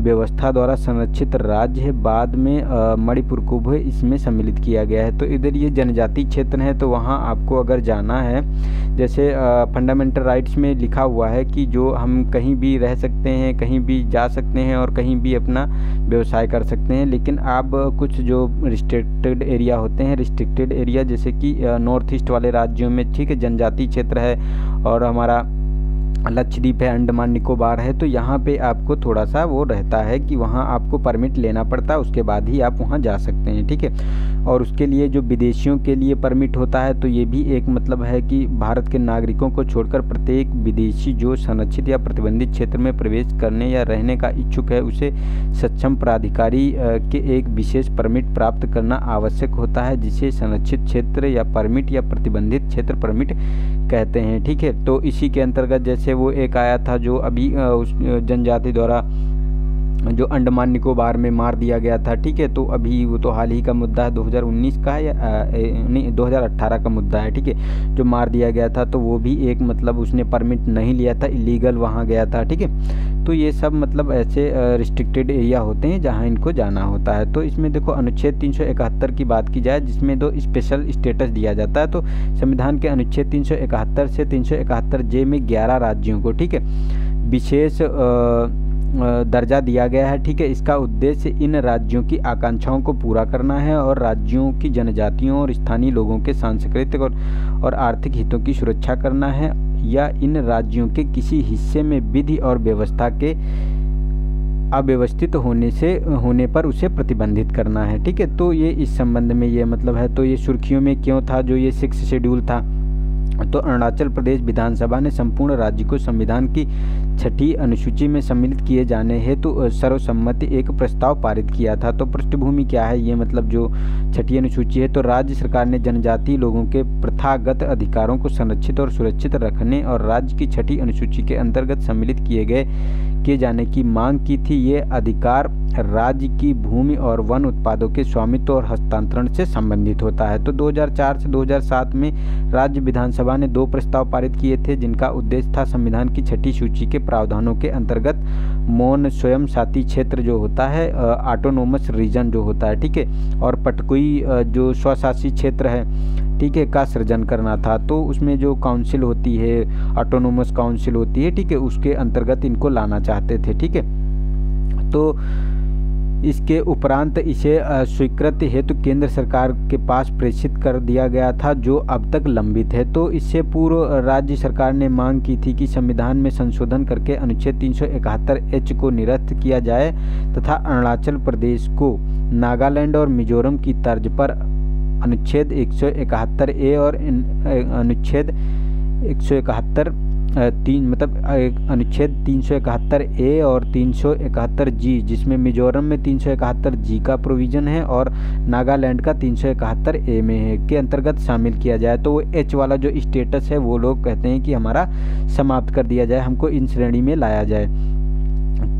व्यवस्था द्वारा संरक्षित राज्य है। बाद में मणिपुर को भी इसमें सम्मिलित किया गया है। तो इधर ये जनजाति क्षेत्र है, तो वहाँ आपको अगर जाना है, जैसे फंडामेंटल राइट्स में लिखा हुआ है कि जो हम कहीं भी रह सकते हैं, कहीं कहीं भी जा सकते हैं और कहीं भी अपना व्यवसाय कर सकते हैं। लेकिन अब कुछ जो रिस्ट्रिक्टेड एरिया होते हैं, रिस्ट्रिक्टेड एरिया जैसे कि नॉर्थ ईस्ट वाले राज्यों में, ठीक है, जनजातीय क्षेत्र है और हमारा लक्षद्वीप है, अंडमान निकोबार है, तो यहाँ पे आपको थोड़ा सा वो रहता है कि वहाँ आपको परमिट लेना पड़ता है, उसके बाद ही आप वहाँ जा सकते हैं, ठीक है। और उसके लिए जो विदेशियों के लिए परमिट होता है, तो ये भी एक मतलब है कि भारत के नागरिकों को छोड़कर प्रत्येक विदेशी जो संरक्षित या प्रतिबंधित क्षेत्र में प्रवेश करने या रहने का इच्छुक है, उसे सक्षम प्राधिकारी के एक विशेष परमिट प्राप्त करना आवश्यक होता है, जिसे संरक्षित क्षेत्र या परमिट या प्रतिबंधित क्षेत्र परमिट कहते हैं, ठीक है। तो इसी के अंतर्गत जैसे वो एक आया था जो अभी उस जनजाति द्वारा जो अंडमान निकोबार में मार दिया गया था, ठीक है, तो अभी वो तो हाल ही का मुद्दा है, 2019 का है या नहीं 2018 का मुद्दा है, ठीक है, जो मार दिया गया था। तो वो भी एक मतलब उसने परमिट नहीं लिया था, इलीगल वहाँ गया था, ठीक है। तो ये सब मतलब ऐसे रिस्ट्रिक्टेड एरिया होते हैं जहाँ इनको जाना होता है। तो इसमें देखो अनुच्छेद 371 की बात की जाए, जिसमें 2 स्पेशल स्टेटस दिया जाता है। तो संविधान के अनुच्छेद 371 से 371 जे में 11 राज्यों को, ठीक है, विशेष दर्जा दिया गया है, ठीक है। इसका उद्देश्य इन राज्यों की आकांक्षाओं को पूरा करना है और राज्यों की जनजातियों और स्थानीय लोगों के सांस्कृतिक और आर्थिक हितों की सुरक्षा करना है, या इन राज्यों के किसी हिस्से में विधि और व्यवस्था के अव्यवस्थित होने पर उसे प्रतिबंधित करना है, ठीक है। तो ये इस संबंध में ये मतलब है। तो ये सुर्खियों में क्यों था, जो ये 6 शेड्यूल था, तो अरुणाचल प्रदेश विधानसभा ने संपूर्ण राज्य को संविधान की 6ठी अनुसूची में सम्मिलित किए जाने हेतु सर्वसम्मति एक प्रस्ताव पारित किया था। तो पृष्ठभूमि क्या है, ये मतलब जो 6ठी अनुसूची है, तो राज्य सरकार ने जनजातीय लोगों के प्रथागत अधिकारों को संरक्षित और सुरक्षित रखने और राज्य की 6ठी अनुसूची के अंतर्गत सम्मिलित किए जाने की मांग की थी। ये अधिकार राज्य की भूमि और वन उत्पादों के स्वामित्व और हस्तांतरण से संबंधित होता है। तो 2004 से 2007 में राज्य विधानसभा ने 2 प्रस्ताव पारित किए थे, जिनका उद्देश्य था संविधान की 6ठी सूची के प्रावधानों के अंतर्गत मौन स्वयं शासी क्षेत्र जो होता है, ऑटोनोमस रीजन जो होता है, ठीक है, और पटकुई जो स्वशासी क्षेत्र है, ठीक है, का सृजन करना था। तो उसमें जो काउंसिल होती है, ऑटोनोमस काउंसिल होती है, ठीक है, उसके अंतर्गत इनको लाना चाहते थे, ठीक है। तो इसके उपरांत इसे स्वीकृति हेतु केंद्र सरकार के पास प्रेषित कर दिया गया था, जो अब तक लंबित है। तो इससे पूर्व राज्य सरकार ने मांग की थी कि संविधान में संशोधन करके अनुच्छेद 371H को निरस्त किया जाए तथा अरुणाचल प्रदेश को नागालैंड और मिजोरम की तर्ज पर अनुच्छेद 171A और अनुच्छेद 171 अनुच्छेद 371A और 371G, जिसमें मिजोरम में 371G का प्रोविज़न है और नागालैंड का 371A में है, के अंतर्गत शामिल किया जाए। तो वो H वाला जो स्टेटस है वो लोग कहते हैं कि हमारा समाप्त कर दिया जाए, हमको इन श्रेणी में लाया जाए।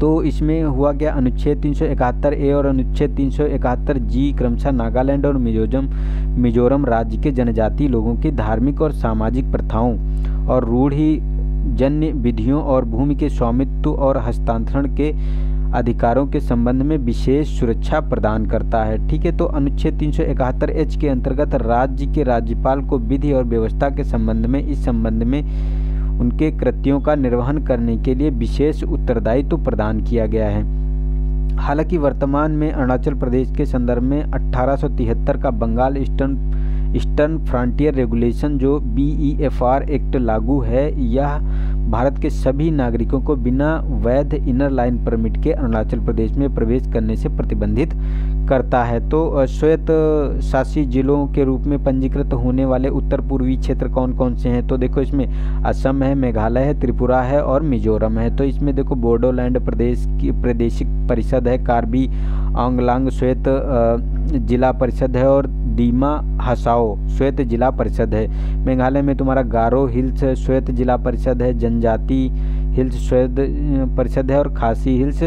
तो इसमें हुआ क्या, अनुच्छेद 371A और अनुच्छेद 371G क्रमशः नागालैंड और मिजोरम राज्य के जनजातीय लोगों की धार्मिक और सामाजिक प्रथाओं और रूढ़िजन्य विधियों और भूमि के स्वामित्व और हस्तांतरण के अधिकारों के संबंध में विशेष सुरक्षा प्रदान करता है, ठीक है। तो अनुच्छेद 371H के अंतर्गत राज्य के राज्यपाल को विधि और व्यवस्था के संबंध में इस संबंध में उनके कृत्यों का निर्वहन करने के लिए विशेष उत्तरदायित्व प्रदान किया गया है। हालांकि वर्तमान में अरुणाचल प्रदेश के संदर्भ में 1873 का बंगाल ईस्टर्न फ्रंटियर रेगुलेशन जो BEFR एक्ट लागू है। यह भारत के सभी नागरिकों को बिना वैध इनर लाइन परमिट के अरुणाचल प्रदेश में प्रवेश करने से प्रतिबंधित करता है। तो स्वायत्त शासी जिलों के रूप में पंजीकृत होने वाले उत्तर पूर्वी क्षेत्र कौन कौन से हैं, तो देखो इसमें असम है, मेघालय है, त्रिपुरा है और मिजोरम है। तो इसमें देखो बोडोलैंड प्रदेश की प्रादेशिक परिषद है, कार्बी आंगलांग स्वायत्त जिला परिषद है और दीमा हसाओ स्वायत्त जिला परिषद है। मेघालय में तुम्हारा गारो हिल्स स्वायत्त जिला परिषद है, जनजाति हिल्स स्वायत्त परिषद है और खासी हिल्स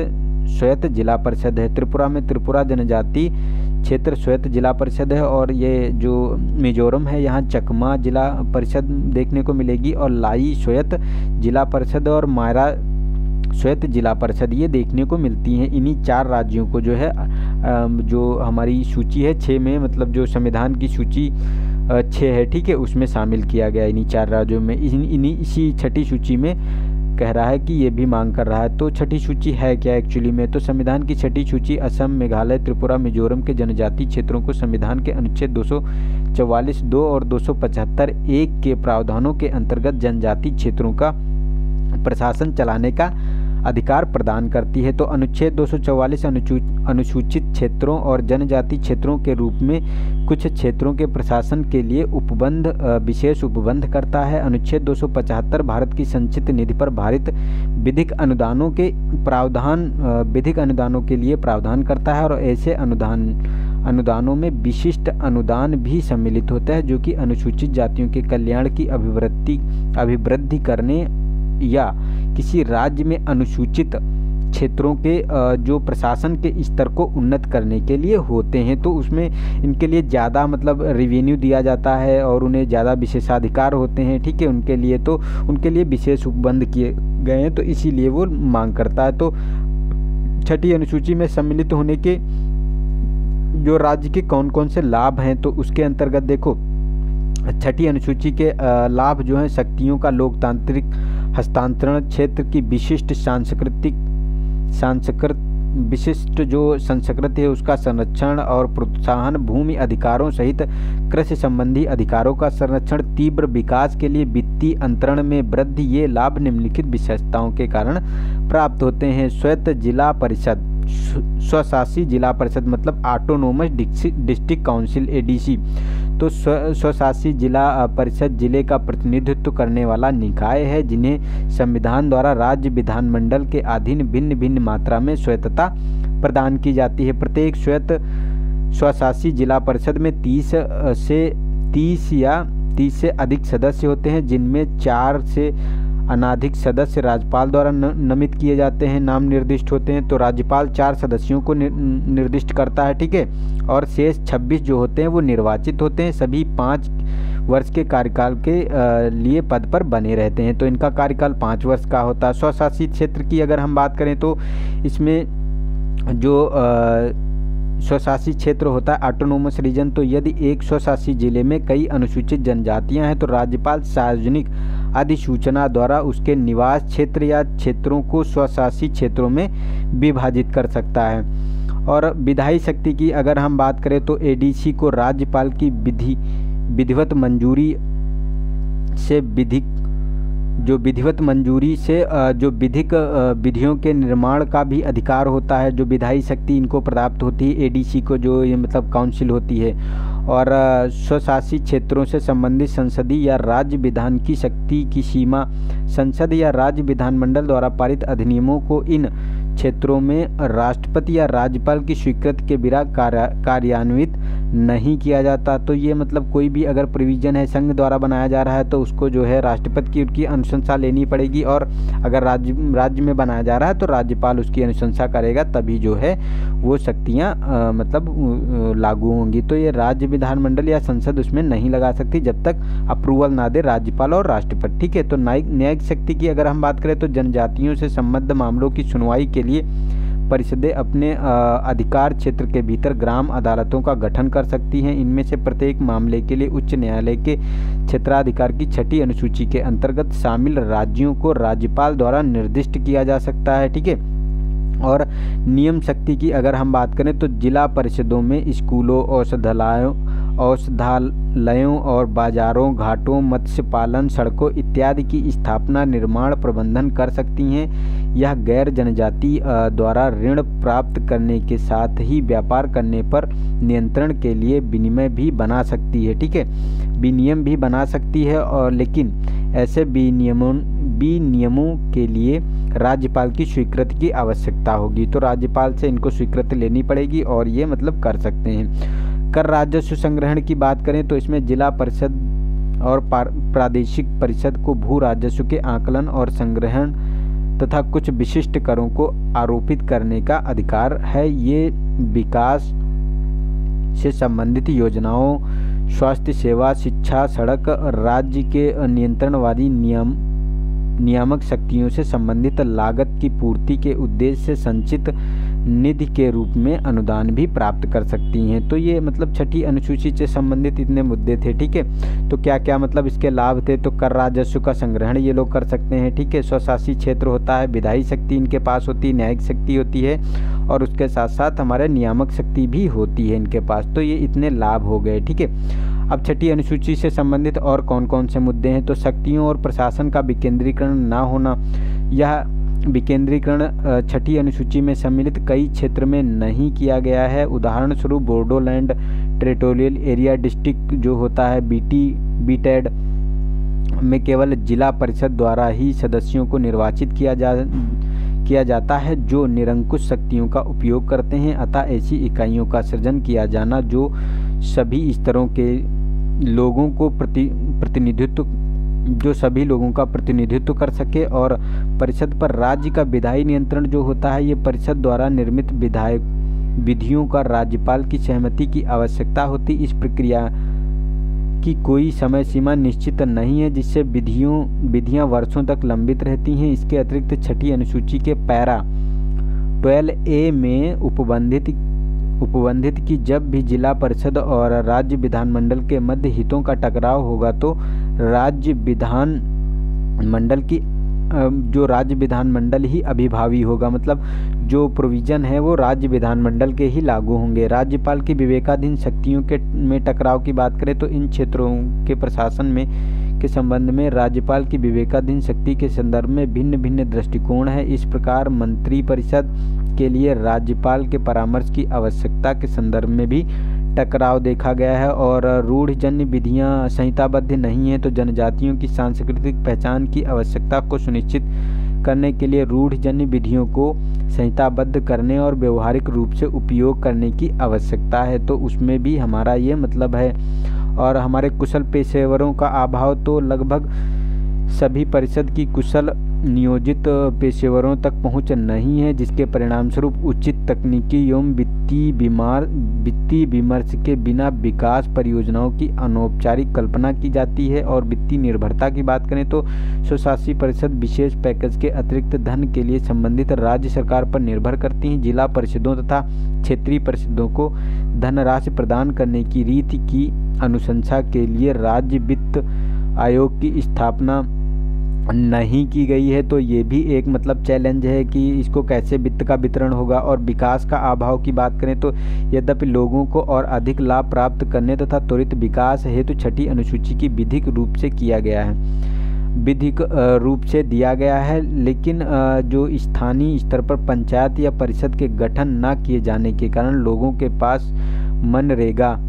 स्वायत्त जिला परिषद है। त्रिपुरा में त्रिपुरा जनजाति क्षेत्र स्वायत्त जिला परिषद है और ये जो मिजोरम है यहाँ चकमा जिला परिषद देखने को मिलेगी और लाई स्वायत्त जिला परिषद और मायरा स्वायत्त जिला परिषद ये देखने को मिलती हैं। इन्हीं 4 राज्यों को जो है जो हमारी सूची है 6 में, मतलब जो संविधान की सूची 6 है, ठीक है, उसमें शामिल किया गया इन्हीं 4 राज्यों में। इसी 6ठी सूची में कह रहा है कि ये भी मांग कर रहा है। तो छठी सूची है क्या एक्चुअली में? तो संविधान की छठी सूची असम, मेघालय, त्रिपुरा, मिजोरम के जनजातीय क्षेत्रों को संविधान के अनुच्छेद 244(2) और 275(1) के प्रावधानों के अंतर्गत जनजातीय क्षेत्रों का प्रशासन चलाने का अधिकार प्रदान करती है। तो अनुच्छेद 244 अनुसूचित क्षेत्रों और जनजातीय क्षेत्रों के रूप में कुछ क्षेत्रों के प्रशासन के लिए उपबंध विशेष उपबंध करता है। अनुच्छेद 275 भारत की संचित निधि पर भारित विधिक अनुदानों के लिए प्रावधान करता है और ऐसे अनुदानों में विशिष्ट अनुदान भी सम्मिलित होता है जो कि अनुसूचित जातियों के कल्याण की अभिवृद्धि करने या किसी राज्य में अनुसूचित क्षेत्रों के जो प्रशासन के स्तर को उन्नत करने के लिए होते हैं। तो उसमें इनके लिए ज़्यादा मतलब रेवेन्यू दिया जाता है और उन्हें ज़्यादा विशेषाधिकार होते हैं, ठीक है। उनके लिए विशेष उपबंध किए गए हैं, तो इसीलिए वो मांग करता है। तो छठी अनुसूची में सम्मिलित होने के जो राज्य के कौन कौन से लाभ हैं, तो उसके अंतर्गत देखो छठी अनुसूची के लाभ जो हैं शक्तियों का लोकतांत्रिक हस्तांतरण, क्षेत्र की विशिष्ट जो संस्कृति है उसका संरक्षण और प्रोत्साहन, भूमि अधिकारों सहित कृषि संबंधी अधिकारों का संरक्षण, तीव्र विकास के लिए वित्तीय अंतरण में वृद्धि। ये लाभ निम्नलिखित विशेषताओं के कारण प्राप्त होते हैं। स्वशासी जिला परिषद मतलब ऑटोनोमस डिस्ट्रिक्ट काउंसिल ADC। तो स्वशासी जिला परिषद जिले का प्रतिनिधित्व करने वाला निकाय है जिन्हें संविधान द्वारा राज्य विधानमंडल के अधीन भिन्न भिन्न मात्रा में स्वायत्तता प्रदान की जाती है। प्रत्येक स्वशासी जिला परिषद में 30 या 30 से अधिक सदस्य होते हैं, जिनमें 4 से अनाधिक सदस्य राज्यपाल द्वारा नामित किए जाते हैं, नाम निर्दिष्ट होते हैं। तो राज्यपाल 4 सदस्यों को निर्दिष्ट करता है, ठीक है। और शेष 26 जो होते हैं वो निर्वाचित होते हैं। सभी 5 वर्ष के कार्यकाल के लिए पद पर बने रहते हैं। तो इनका कार्यकाल 5 वर्ष का होता है। स्वशासित क्षेत्र की अगर हम बात करें तो इसमें जो स्वशासी क्षेत्र होता है ऑटोनोमस रीजन, तो यदि एक स्वशासी जिले में कई अनुसूचित जनजातियां हैं तो राज्यपाल सार्वजनिक अधिसूचना द्वारा उसके निवास क्षेत्र या क्षेत्रों को स्वशासी क्षेत्रों में विभाजित कर सकता है। और विधायी शक्ति की अगर हम बात करें तो ADC को राज्यपाल की विधिवत मंजूरी से विधिक विधियों के निर्माण का भी अधिकार होता है। जो विधायी शक्ति इनको प्राप्त होती है ADC को, जो ये मतलब काउंसिल होती है। और स्वशासी क्षेत्रों से संबंधित संसदीय या राज्य विधान की शक्ति की सीमा संसद या राज्य विधानमंडल द्वारा पारित अधिनियमों को इन क्षेत्रों में राष्ट्रपति या राज्यपाल की स्वीकृति के बिना कार्यान्वित नहीं किया जाता। तो ये मतलब कोई भी अगर प्रोविज़न है संघ द्वारा बनाया जा रहा है तो उसको जो है राष्ट्रपति की उनकी अनुशंसा लेनी पड़ेगी, और अगर राज्य में बनाया जा रहा है तो राज्यपाल उसकी अनुशंसा करेगा, तभी जो है वो शक्तियाँ मतलब लागू होंगी। तो ये राज्य विधानमंडल या संसद उसमें नहीं लगा सकती जब तक अप्रूवल ना दे राज्यपाल और राष्ट्रपति, ठीक है। तो न्यायिक शक्ति की अगर हम बात करें तो जनजातियों से संबद्ध मामलों की सुनवाई के लिए परिषदें अपने अधिकार क्षेत्र के भीतर ग्राम अदालतों का गठन कर सकती हैं। इनमें से प्रत्येक मामले के लिए उच्च न्यायालय के क्षेत्राधिकार की छठी अनुसूची के अंतर्गत शामिल राज्यों को राज्यपाल द्वारा निर्दिष्ट किया जा सकता है, ठीक है। और नियम शक्ति की अगर हम बात करें तो जिला परिषदों में स्कूलों, औषधालयों और बाजारों, घाटों, मत्स्य पालन, सड़कों इत्यादि की स्थापना, निर्माण, प्रबंधन कर सकती हैं। यह गैर जनजाति द्वारा ऋण प्राप्त करने के साथ ही व्यापार करने पर नियंत्रण के लिए विनियम भी बना सकती है, ठीक है। विनियम भी बना सकती है, और लेकिन ऐसे विनियमों के लिए राज्यपाल की स्वीकृति की आवश्यकता होगी। तो राज्यपाल से इनको स्वीकृति लेनी पड़ेगी और ये मतलब कर सकते हैं। कर राजस्व संग्रहण की बात करें तो इसमें जिला परिषद और प्रादेशिक परिषद को भू राजस्व के आकलन और संग्रहण तथा कुछ विशिष्ट करों को आरोपित करने का अधिकार है। ये विकास से संबंधित योजनाओं, स्वास्थ्य सेवा, शिक्षा, सड़क, राज्य के नियंत्रण वाली नियामक शक्तियों से संबंधित लागत की पूर्ति के उद्देश्य से संचित निधि के रूप में अनुदान भी प्राप्त कर सकती हैं। तो ये मतलब छठी अनुसूची से संबंधित इतने मुद्दे थे, ठीक है। तो क्या क्या मतलब इसके लाभ थे, तो कर राजस्व का संग्रहण ये लोग कर सकते हैं, ठीक है। स्वशासी क्षेत्र होता है, विधायी शक्ति इनके पास होती है, न्यायिक शक्ति होती है और उसके साथ साथ हमारे नियामक शक्ति भी होती है इनके पास। तो ये इतने लाभ हो गए, ठीक है। अब छठी अनुसूची से संबंधित और कौन कौन से मुद्दे हैं, तो शक्तियों और प्रशासन का विकेंद्रीकरण ना होना। यह विकेंद्रीकरण छठी अनुसूची में सम्मिलित कई क्षेत्र में नहीं किया गया है। उदाहरण स्वरूप बोडोलैंड टेरिटोरियल एरिया डिस्ट्रिक्ट जो होता है बीटेड में केवल जिला परिषद द्वारा ही सदस्यों को निर्वाचित किया जाता है जो निरंकुश शक्तियों का उपयोग करते हैं। अतः ऐसी इकाइयों का सृजन किया जाना जो सभी स्तरों के लोगों को सभी लोगों का प्रतिनिधित्व कर सके। और परिषद पर राज्य का विधायी नियंत्रण जो होता है, ये परिषद द्वारा निर्मित विधियों का राज्यपाल की सहमति की आवश्यकता होती। इस प्रक्रिया की कोई समय सीमा निश्चित नहीं है, जिससे विधियां वर्षों तक लंबित रहती हैं। इसके अतिरिक्त छठी अनुसूची के पैरा 12A में उपबंधित की जब भी जिला परिषद और राज्य विधानमंडल के मध्य हितों का टकराव होगा तो राज्य विधानमंडल ही अभिभावी होगा। मतलब जो प्रोविज़न है वो राज्य विधानमंडल के ही लागू होंगे। राज्यपाल की विवेकाधीन शक्तियों में टकराव की बात करें तो इन क्षेत्रों के प्रशासन के संबंध में राज्यपाल की विवेकाधीन शक्ति के संदर्भ में भिन्न भिन्न दृष्टिकोण है। इस प्रकार मंत्रिपरिषद के लिए राज्यपाल के परामर्श की आवश्यकता के संदर्भ में भी टकराव देखा गया है। और रूढ़जन्य विधियां संहिताबद्ध नहीं है, तो जनजातियों की सांस्कृतिक पहचान की आवश्यकता को सुनिश्चित करने के लिए रूढ़जन्य विधियों को संहिताबद्ध करने और व्यवहारिक रूप से उपयोग करने की आवश्यकता है। तो उसमें भी हमारा ये मतलब है। और हमारे कुशल पेशेवरों का अभाव, तो लगभग सभी परिषद की कुशल नियोजित पेशेवरों तक पहुंच नहीं है, जिसके परिणामस्वरूप उचित तकनीकी एवं वित्तीय विमर्श के बिना विकास परियोजनाओं की अनौपचारिक कल्पना की जाती है। और वित्तीय निर्भरता की बात करें तो स्वशासी परिषद विशेष पैकेज के अतिरिक्त धन के लिए संबंधित राज्य सरकार पर निर्भर करती हैं। जिला परिषदों तथा क्षेत्रीय परिषदों को धनराशि प्रदान करने की रीति की अनुशंसा के लिए राज्य वित्त आयोग की स्थापना नहीं की गई है। तो ये भी एक मतलब चैलेंज है कि इसको कैसे वित्त का वितरण होगा। और विकास का अभाव की बात करें तो यद्यपि लोगों को और अधिक लाभ प्राप्त करने तथा त्वरित विकास हेतु छठी अनुसूची की विधिक रूप से दिया गया है, लेकिन जो स्थानीय स्तर पर पंचायत या परिषद के गठन न किए जाने के कारण लोगों के पास मनरेगा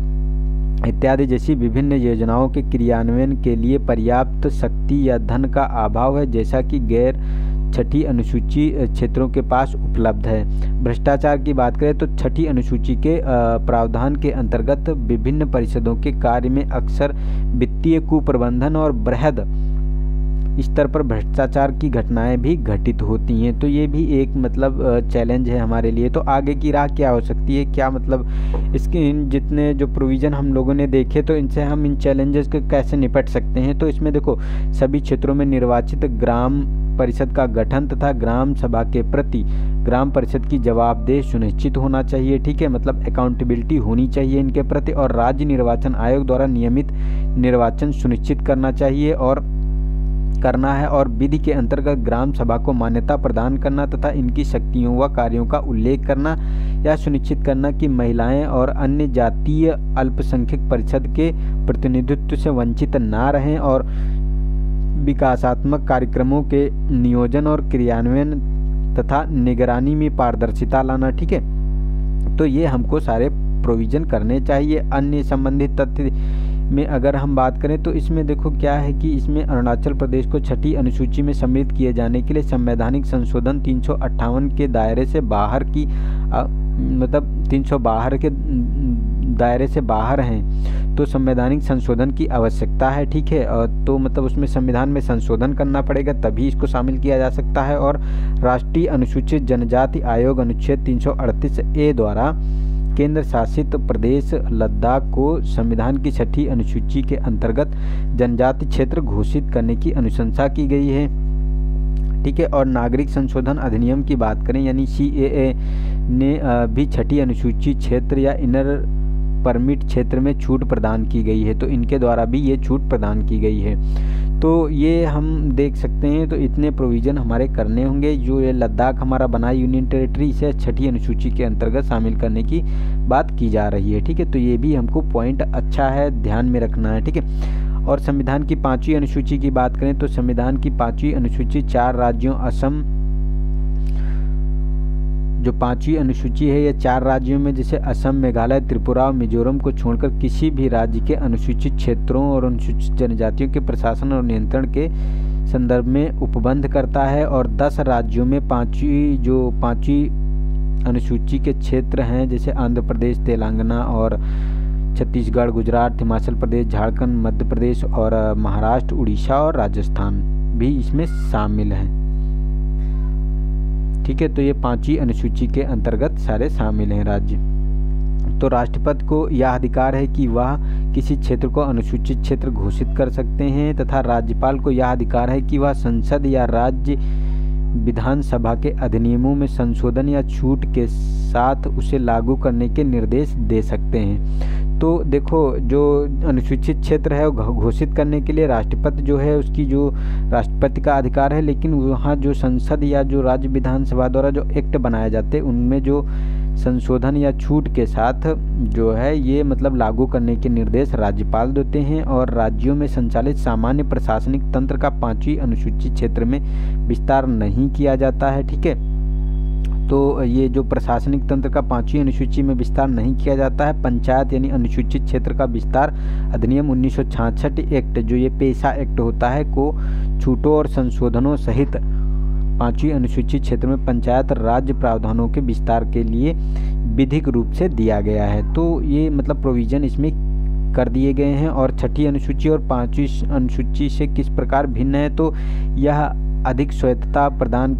इत्यादि जैसी विभिन्न योजनाओं के क्रियान्वयन के लिए पर्याप्त शक्ति या धन का अभाव है, जैसा कि गैर छठी अनुसूची क्षेत्रों के पास उपलब्ध है। भ्रष्टाचार की बात करें तो छठी अनुसूची के प्रावधान के अंतर्गत विभिन्न परिषदों के कार्य में अक्सर वित्तीय कुप्रबंधन और बृहद स्तर पर भ्रष्टाचार की घटनाएं भी घटित होती हैं। तो ये भी एक मतलब चैलेंज है हमारे लिए। तो आगे की राह क्या हो सकती है, क्या मतलब इसके जितने जो प्रोविज़न हम लोगों ने देखे तो इनसे हम इन चैलेंजेस को कैसे निपट सकते हैं। तो इसमें देखो, सभी क्षेत्रों में निर्वाचित ग्राम परिषद का गठन तथा ग्राम सभा के प्रति ग्राम परिषद की जवाबदेही सुनिश्चित होना चाहिए, ठीक है। मतलब अकाउंटेबिलिटी होनी चाहिए इनके प्रति। और राज्य निर्वाचन आयोग द्वारा नियमित निर्वाचन सुनिश्चित करना है और विधि के अंतर्गत ग्राम सभा को मान्यता प्रदान करना तथा इनकी शक्तियों व कार्यों का उल्लेख करना, यह सुनिश्चित करना कि महिलाएं और अन्य जातीय अल्पसंख्यक परिषद के प्रतिनिधित्व से वंचित ना रहें। और विकासात्मक कार्यक्रमों के नियोजन और क्रियान्वयन तथा निगरानी में पारदर्शिता लाना, ठीक है। तो ये हमको सारे प्रोविज़न करने चाहिए। अन्य संबंधित तथ्य में अगर हम बात करें तो इसमें देखो क्या है कि इसमें अरुणाचल प्रदेश को छठी अनुसूची में सम्मिलित किए जाने के लिए संवैधानिक संशोधन 358 के दायरे से बाहर की मतलब 352 के दायरे से बाहर हैं, तो संवैधानिक संशोधन की आवश्यकता है, ठीक है। तो मतलब उसमें संविधान में संशोधन करना पड़ेगा तभी इसको शामिल किया जा सकता है। और राष्ट्रीय अनुसूचित जनजाति आयोग अनुच्छेद 338A द्वारा केंद्र शासित प्रदेश लद्दाख को संविधान की छठी अनुसूची के अंतर्गत जनजाति क्षेत्र घोषित करने की अनुशंसा की गई है, ठीक है। और नागरिक संशोधन अधिनियम की बात करें यानी CAA ने भी छठी अनुसूची क्षेत्र या इनर परमिट क्षेत्र में छूट प्रदान की गई है, तो इनके द्वारा भी ये छूट प्रदान की गई है। तो ये हम देख सकते हैं, तो इतने प्रोविज़न हमारे करने होंगे। जो ये लद्दाख हमारा बना यूनियन टेरिटरी, इसे छठी अनुसूची के अंतर्गत शामिल करने की बात की जा रही है, ठीक है। तो ये भी हमको पॉइंट अच्छा है, ध्यान में रखना है, ठीक है। और संविधान की 5वीं अनुसूची की बात करें तो संविधान की 5वीं अनुसूची 4 राज्यों असम, जो 5वीं अनुसूची है, ये 4 राज्यों में जैसे असम, मेघालय, त्रिपुरा और मिजोरम को छोड़कर किसी भी राज्य के अनुसूचित क्षेत्रों और अनुसूचित जनजातियों के प्रशासन और नियंत्रण के संदर्भ में उपबंध करता है। और 10 राज्यों में 5वीं अनुसूची के क्षेत्र हैं जैसे आंध्र प्रदेश, तेलंगाना और छत्तीसगढ़, गुजरात, हिमाचल प्रदेश, झारखंड, मध्य प्रदेश और महाराष्ट्र, उड़ीसा और राजस्थान भी इसमें शामिल हैं, ठीक है। तो ये 5वीं अनुसूची के अंतर्गत सारे शामिल हैं राज्य। तो राष्ट्रपति को यह अधिकार है कि वह किसी क्षेत्र को अनुसूचित क्षेत्र घोषित कर सकते हैं तथा राज्यपाल को यह अधिकार है कि वह संसद या राज्य विधानसभा के अधिनियमों में संशोधन या छूट के साथ उसे लागू करने के निर्देश दे सकते हैं। तो देखो, जो अनुसूचित क्षेत्र है वो घोषित करने के लिए राष्ट्रपति जो है उसकी जो राष्ट्रपति का अधिकार है, लेकिन वहाँ जो संसद या जो राज्य विधानसभा द्वारा जो एक्ट बनाए जाते हैं उनमें जो संशोधन या छूट के साथ जो है ये मतलब लागू करने के निर्देश राज्यपाल देते हैं। और राज्यों में संचालित सामान्य प्रशासनिक तंत्र का 5वीं अनुसूची क्षेत्र में विस्तार नहीं किया जाता है, ठीक है। तो ये जो प्रशासनिक तंत्र का 5वीं अनुसूची में विस्तार नहीं किया जाता है। पंचायत यानी अनुसूचित क्षेत्र का विस्तार अधिनियम 1966 एक्ट, जो ये पेशा एक्ट होता है, को छूटों और संशोधनों सहित 5वीं अनुसूचित क्षेत्र में पंचायत राज्य प्रावधानों के विस्तार के लिए विधिक रूप से दिया गया है। तो ये मतलब प्रोविज़न इसमें कर दिए गए हैं। और छठी अनुसूची और 5वीं अनुसूची से किस प्रकार भिन्न है, तो यह अधिक स्वायत्तता प्रदान,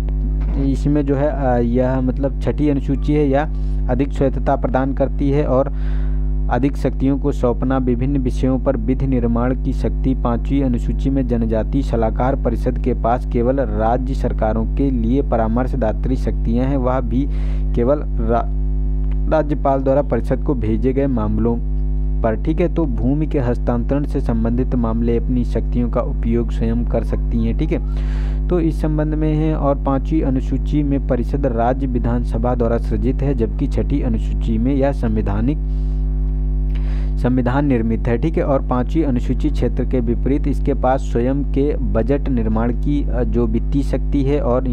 इसमें जो है यह मतलब छठी अनुसूची है या अधिक स्वायत्तता प्रदान करती है और अधिक शक्तियों को सौंपना, विभिन्न विषयों पर विधि निर्माण की शक्ति 5वीं अनुसूची में जनजातीय सलाहकार परिषद के पास केवल राज्य सरकारों के लिए परामर्शदात्री शक्तियां हैं, वह भी केवल राज्यपाल द्वारा परिषद को भेजे गए मामलों पर, ठीक है। तो भूमि के हस्तांतरण से संबंधित मामले अपनी शक्तियों का उपयोग स्वयं कर सकती हैं, ठीक है। तो इस संबंध में है। और 5वीं अनुसूची में परिषद राज्य विधानसभा द्वारा सृजित है, जबकि छठी अनुसूची में यह संविधान निर्मित है, ठीक है। और 5वीं अनुसूची क्षेत्र के विपरीत इसके पास स्वयं के बजट निर्माण की जो वित्तीय शक्ति है और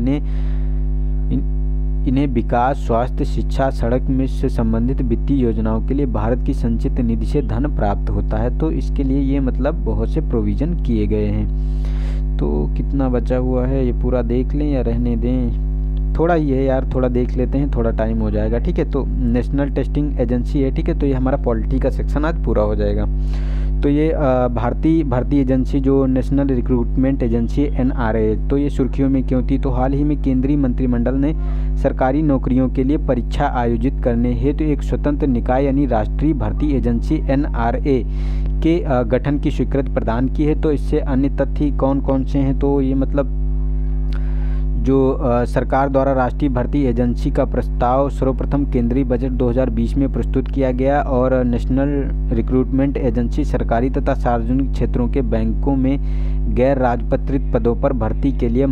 इन्हें विकास, स्वास्थ्य, शिक्षा, सड़क में से संबंधित वित्तीय योजनाओं के लिए भारत की संचित निधि से धन प्राप्त होता है। तो इसके लिए ये मतलब बहुत से प्रोविज़न किए गए हैं। तो कितना बचा हुआ है ये पूरा देख लें या रहने दें? थोड़ा ही है यार, थोड़ा देख लेते हैं, थोड़ा टाइम हो जाएगा, ठीक है। तो नेशनल टेस्टिंग एजेंसी है, ठीक है। तो ये हमारा पॉलिटी का सेक्शन आज पूरा हो जाएगा। तो ये भारतीय एजेंसी जो नेशनल रिक्रूटमेंट एजेंसी NRA, तो ये सुर्खियों में क्यों थी? तो हाल ही में केंद्रीय मंत्रिमंडल ने सरकारी नौकरियों के लिए परीक्षा आयोजित करने हेतु एक स्वतंत्र निकाय यानी राष्ट्रीय भर्ती एजेंसी NRA के गठन की स्वीकृति प्रदान की है। तो इससे अन्य तथ्य कौन कौन से हैं? तो ये मतलब जो सरकार द्वारा राष्ट्रीय भर्ती एजेंसी का प्रस्ताव सर्वप्रथम केंद्रीय बजट 2020 में प्रस्तुत किया गया और नेशनल रिक्रूटमेंट एजेंसी सरकारी तथा सार्वजनिक क्षेत्रों के बैंकों में गैर राजपत्रित पदों पर भर्ती के लिए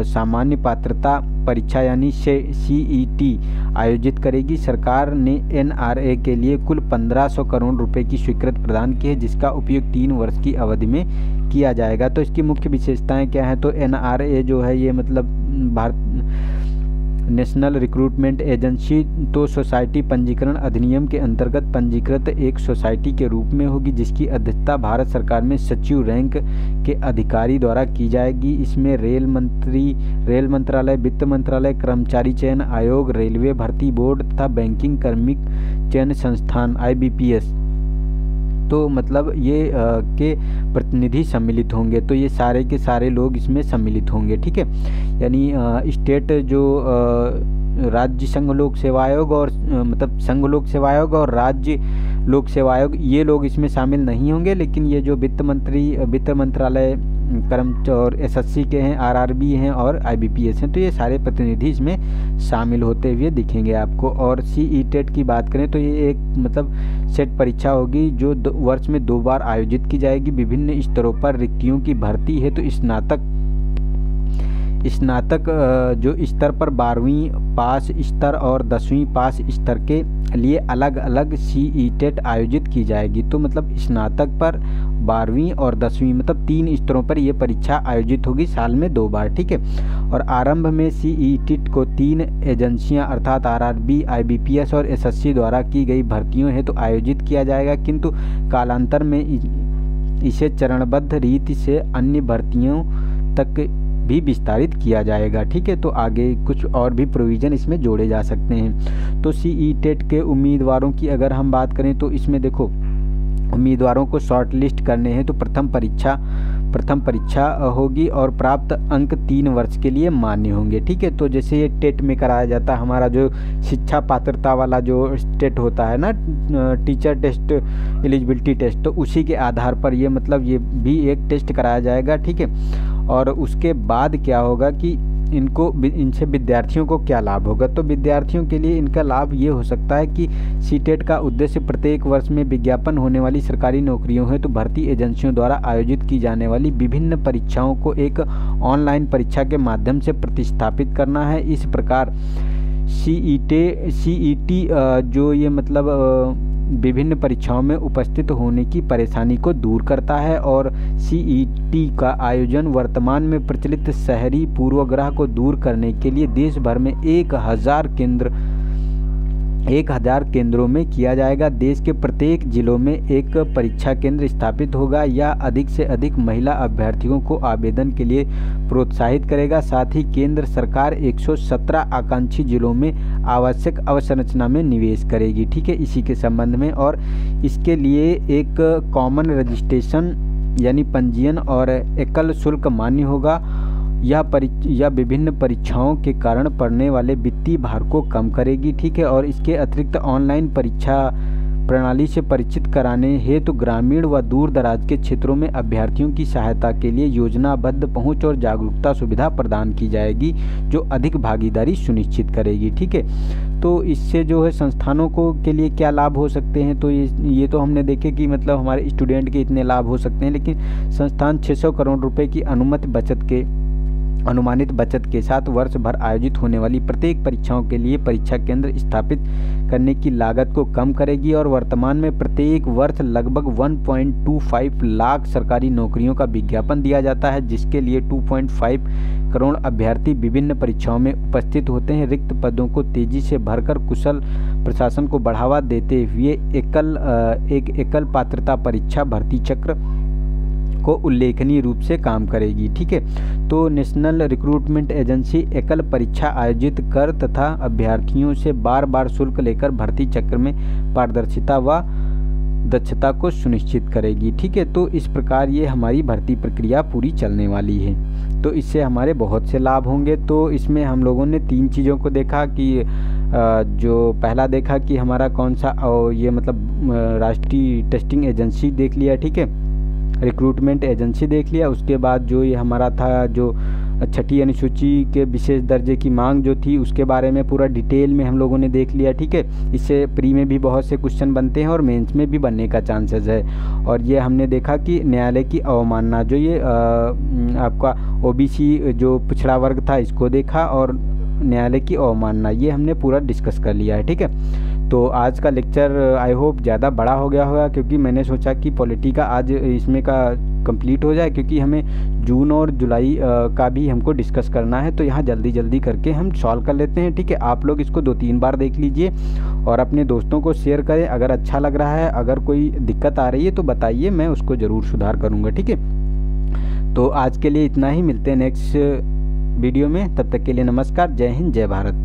सामान्य पात्रता परीक्षा यानी CET आयोजित करेगी। सरकार ने NRA के लिए कुल 1500 करोड़ रुपए की स्वीकृति प्रदान की है, जिसका उपयोग 3 वर्ष की अवधि में किया जाएगा। तो इसकी मुख्य विशेषताएं क्या हैं? तो NRA जो है ये मतलब नेशनल रिक्रूटमेंट एजेंसी तो सोसाइटी पंजीकरण अधिनियम के अंतर्गत पंजीकृत एक सोसाइटी के रूप में होगी, जिसकी अध्यक्षता भारत सरकार में सचिव रैंक के अधिकारी द्वारा की जाएगी। इसमें रेल मंत्रालय, वित्त मंत्रालय, कर्मचारी चयन आयोग, रेलवे भर्ती बोर्ड तथा बैंकिंग कर्मिक चयन संस्थान IBPS तो मतलब ये के प्रतिनिधि सम्मिलित होंगे। तो ये सारे के सारे लोग इसमें सम्मिलित होंगे, ठीक है। यानी स्टेट जो राज्य संघ लोक सेवा आयोग और मतलब संघ लोक सेवा आयोग और राज्य लोक सेवा आयोग, ये लोग इसमें शामिल नहीं होंगे। लेकिन ये जो वित्त मंत्रालय और एसएससी के हैं, आरआरबी हैं और आईबीपीएस हैं। तो ये सारे प्रतिनिधि इसमें शामिल होते हुए दिखेंगे आपको। और सीई टेट की बात करें तो ये एक मतलब सेट परीक्षा होगी जो वर्ष में 2 बार आयोजित की जाएगी। विभिन्न स्तरों पर रिक्तियों की भर्ती है तो स्नातक जो स्तर पर 12वीं पास स्तर और 10वीं पास स्तर के लिए अलग अलग सीई टेट आयोजित की जाएगी। तो मतलब स्नातक पर 12वीं और 10वीं मतलब 3 स्तरों पर यह परीक्षा आयोजित होगी साल में 2 बार, ठीक है। और आरंभ में सीई टेट को 3 एजेंसियां अर्थात आरआरबी, आईबीपीएस और एसएससी द्वारा की गई भर्तियों हेतु तो आयोजित किया जाएगा, किंतु कालांतर में इसे चरणबद्ध रीति से अन्य भर्तियों तक भी विस्तारित किया जाएगा, ठीक है। तो आगे कुछ और भी प्रोविज़न इसमें जोड़े जा सकते हैं। तो सीई टेट के उम्मीदवारों की अगर हम बात करें तो इसमें देखो उम्मीदवारों को शॉर्ट लिस्ट करने हैं तो प्रथम परीक्षा होगी और प्राप्त अंक 3 वर्ष के लिए मान्य होंगे, ठीक है। तो जैसे ये टेट में कराया जाता है हमारा जो शिक्षा पात्रता वाला जो टेट होता है ना, टीचर टेस्ट, एलिजिबिलिटी टेस्ट, तो उसी के आधार पर ये मतलब ये भी एक टेस्ट कराया जाएगा, ठीक है। और उसके बाद क्या होगा कि इनसे विद्यार्थियों को क्या लाभ होगा। तो विद्यार्थियों के लिए इनका लाभ ये हो सकता है कि सीटेट का उद्देश्य प्रत्येक वर्ष में विज्ञापन होने वाली सरकारी नौकरियों है तो भर्ती एजेंसियों द्वारा आयोजित की जाने वाली विभिन्न परीक्षाओं को एक ऑनलाइन परीक्षा के माध्यम से प्रतिस्थापित करना है। इस प्रकार सीईटी जो ये मतलब विभिन्न परीक्षाओं में उपस्थित होने की परेशानी को दूर करता है और सीईटी का आयोजन वर्तमान में प्रचलित शहरी पूर्वाग्रह को दूर करने के लिए देश भर में 1000 केंद्रों में किया जाएगा। देश के प्रत्येक जिलों में एक परीक्षा केंद्र स्थापित होगा या अधिक से अधिक महिला अभ्यर्थियों को आवेदन के लिए प्रोत्साहित करेगा। साथ ही केंद्र सरकार 117 आकांक्षी जिलों में आवश्यक अवसंरचना में निवेश करेगी, ठीक है, इसी के संबंध में। और इसके लिए एक कॉमन रजिस्ट्रेशन यानी पंजीयन और एकल शुल्क मान्य होगा। यह विभिन्न परीक्षाओं के कारण पड़ने वाले वित्तीय भार को कम करेगी, ठीक है। और इसके अतिरिक्त ऑनलाइन परीक्षा प्रणाली से परिचित कराने हेतु ग्रामीण व दूर दराज के क्षेत्रों में अभ्यर्थियों की सहायता के लिए योजनाबद्ध पहुंच और जागरूकता सुविधा प्रदान की जाएगी जो अधिक भागीदारी सुनिश्चित करेगी, ठीक है। तो इससे जो है संस्थानों को के लिए क्या लाभ हो सकते हैं, तो ये तो हमने देखे कि मतलब हमारे स्टूडेंट के इतने लाभ हो सकते हैं, लेकिन संस्थान 600 करोड़ रुपए की अनुमानित बचत के साथ वर्ष भर आयोजित होने वाली प्रत्येक परीक्षाओं के लिए परीक्षा केंद्र स्थापित करने की लागत को कम करेगी। और वर्तमान में प्रत्येक वर्ष लगभग 1.25 लाख सरकारी नौकरियों का विज्ञापन दिया जाता है, जिसके लिए 2.5 करोड़ अभ्यर्थी विभिन्न परीक्षाओं में उपस्थित होते हैं। रिक्त पदों को तेजी से भरकर कुशल प्रशासन को बढ़ावा देते हुए एक एकल पात्रता परीक्षा भर्ती चक्र को उल्लेखनीय रूप से काम करेगी, ठीक है। तो नेशनल रिक्रूटमेंट एजेंसी एकल परीक्षा आयोजित कर तथा अभ्यर्थियों से बार शुल्क लेकर भर्ती चक्र में पारदर्शिता व दक्षता को सुनिश्चित करेगी, ठीक है। तो इस प्रकार ये हमारी भर्ती प्रक्रिया पूरी चलने वाली है। तो इससे हमारे बहुत से लाभ होंगे। तो इसमें हम लोगों ने 3 चीज़ों को देखा कि जो पहला देखा कि हमारा कौन सा ये मतलब राष्ट्रीय टेस्टिंग एजेंसी देख लिया, ठीक है, रिक्रूटमेंट एजेंसी देख लिया। उसके बाद जो ये हमारा था जो 6ठी अनुसूची के विशेष दर्जे की मांग जो थी उसके बारे में पूरा डिटेल में हम लोगों ने देख लिया, ठीक है। इससे प्री में भी बहुत से क्वेश्चन बनते हैं और मेंस में भी बनने का चांसेस है। और ये हमने देखा कि न्यायालय की अवमानना जो ये आपका ओबीसी जो पिछड़ा वर्ग था इसको देखा और न्यायालय की अवमानना, ये हमने पूरा डिस्कस कर लिया है, ठीक है। तो आज का लेक्चर आई होप ज़्यादा बड़ा हो गया होगा क्योंकि मैंने सोचा कि पॉलिटी का आज इसमें का कंप्लीट हो जाए, क्योंकि हमें जून और जुलाई का भी हमको डिस्कस करना है। तो यहाँ जल्दी करके हम सॉल्व कर लेते हैं, ठीक है। आप लोग इसको 2-3 बार देख लीजिए और अपने दोस्तों को शेयर करें। अगर अच्छा लग रहा है, अगर कोई दिक्कत आ रही है तो बताइए, मैं उसको ज़रूर सुधार करूँगा, ठीक है। तो आज के लिए इतना ही, मिलते हैं नेक्स्ट वीडियो में। तब तक के लिए नमस्कार, जय हिंद, जय भारत।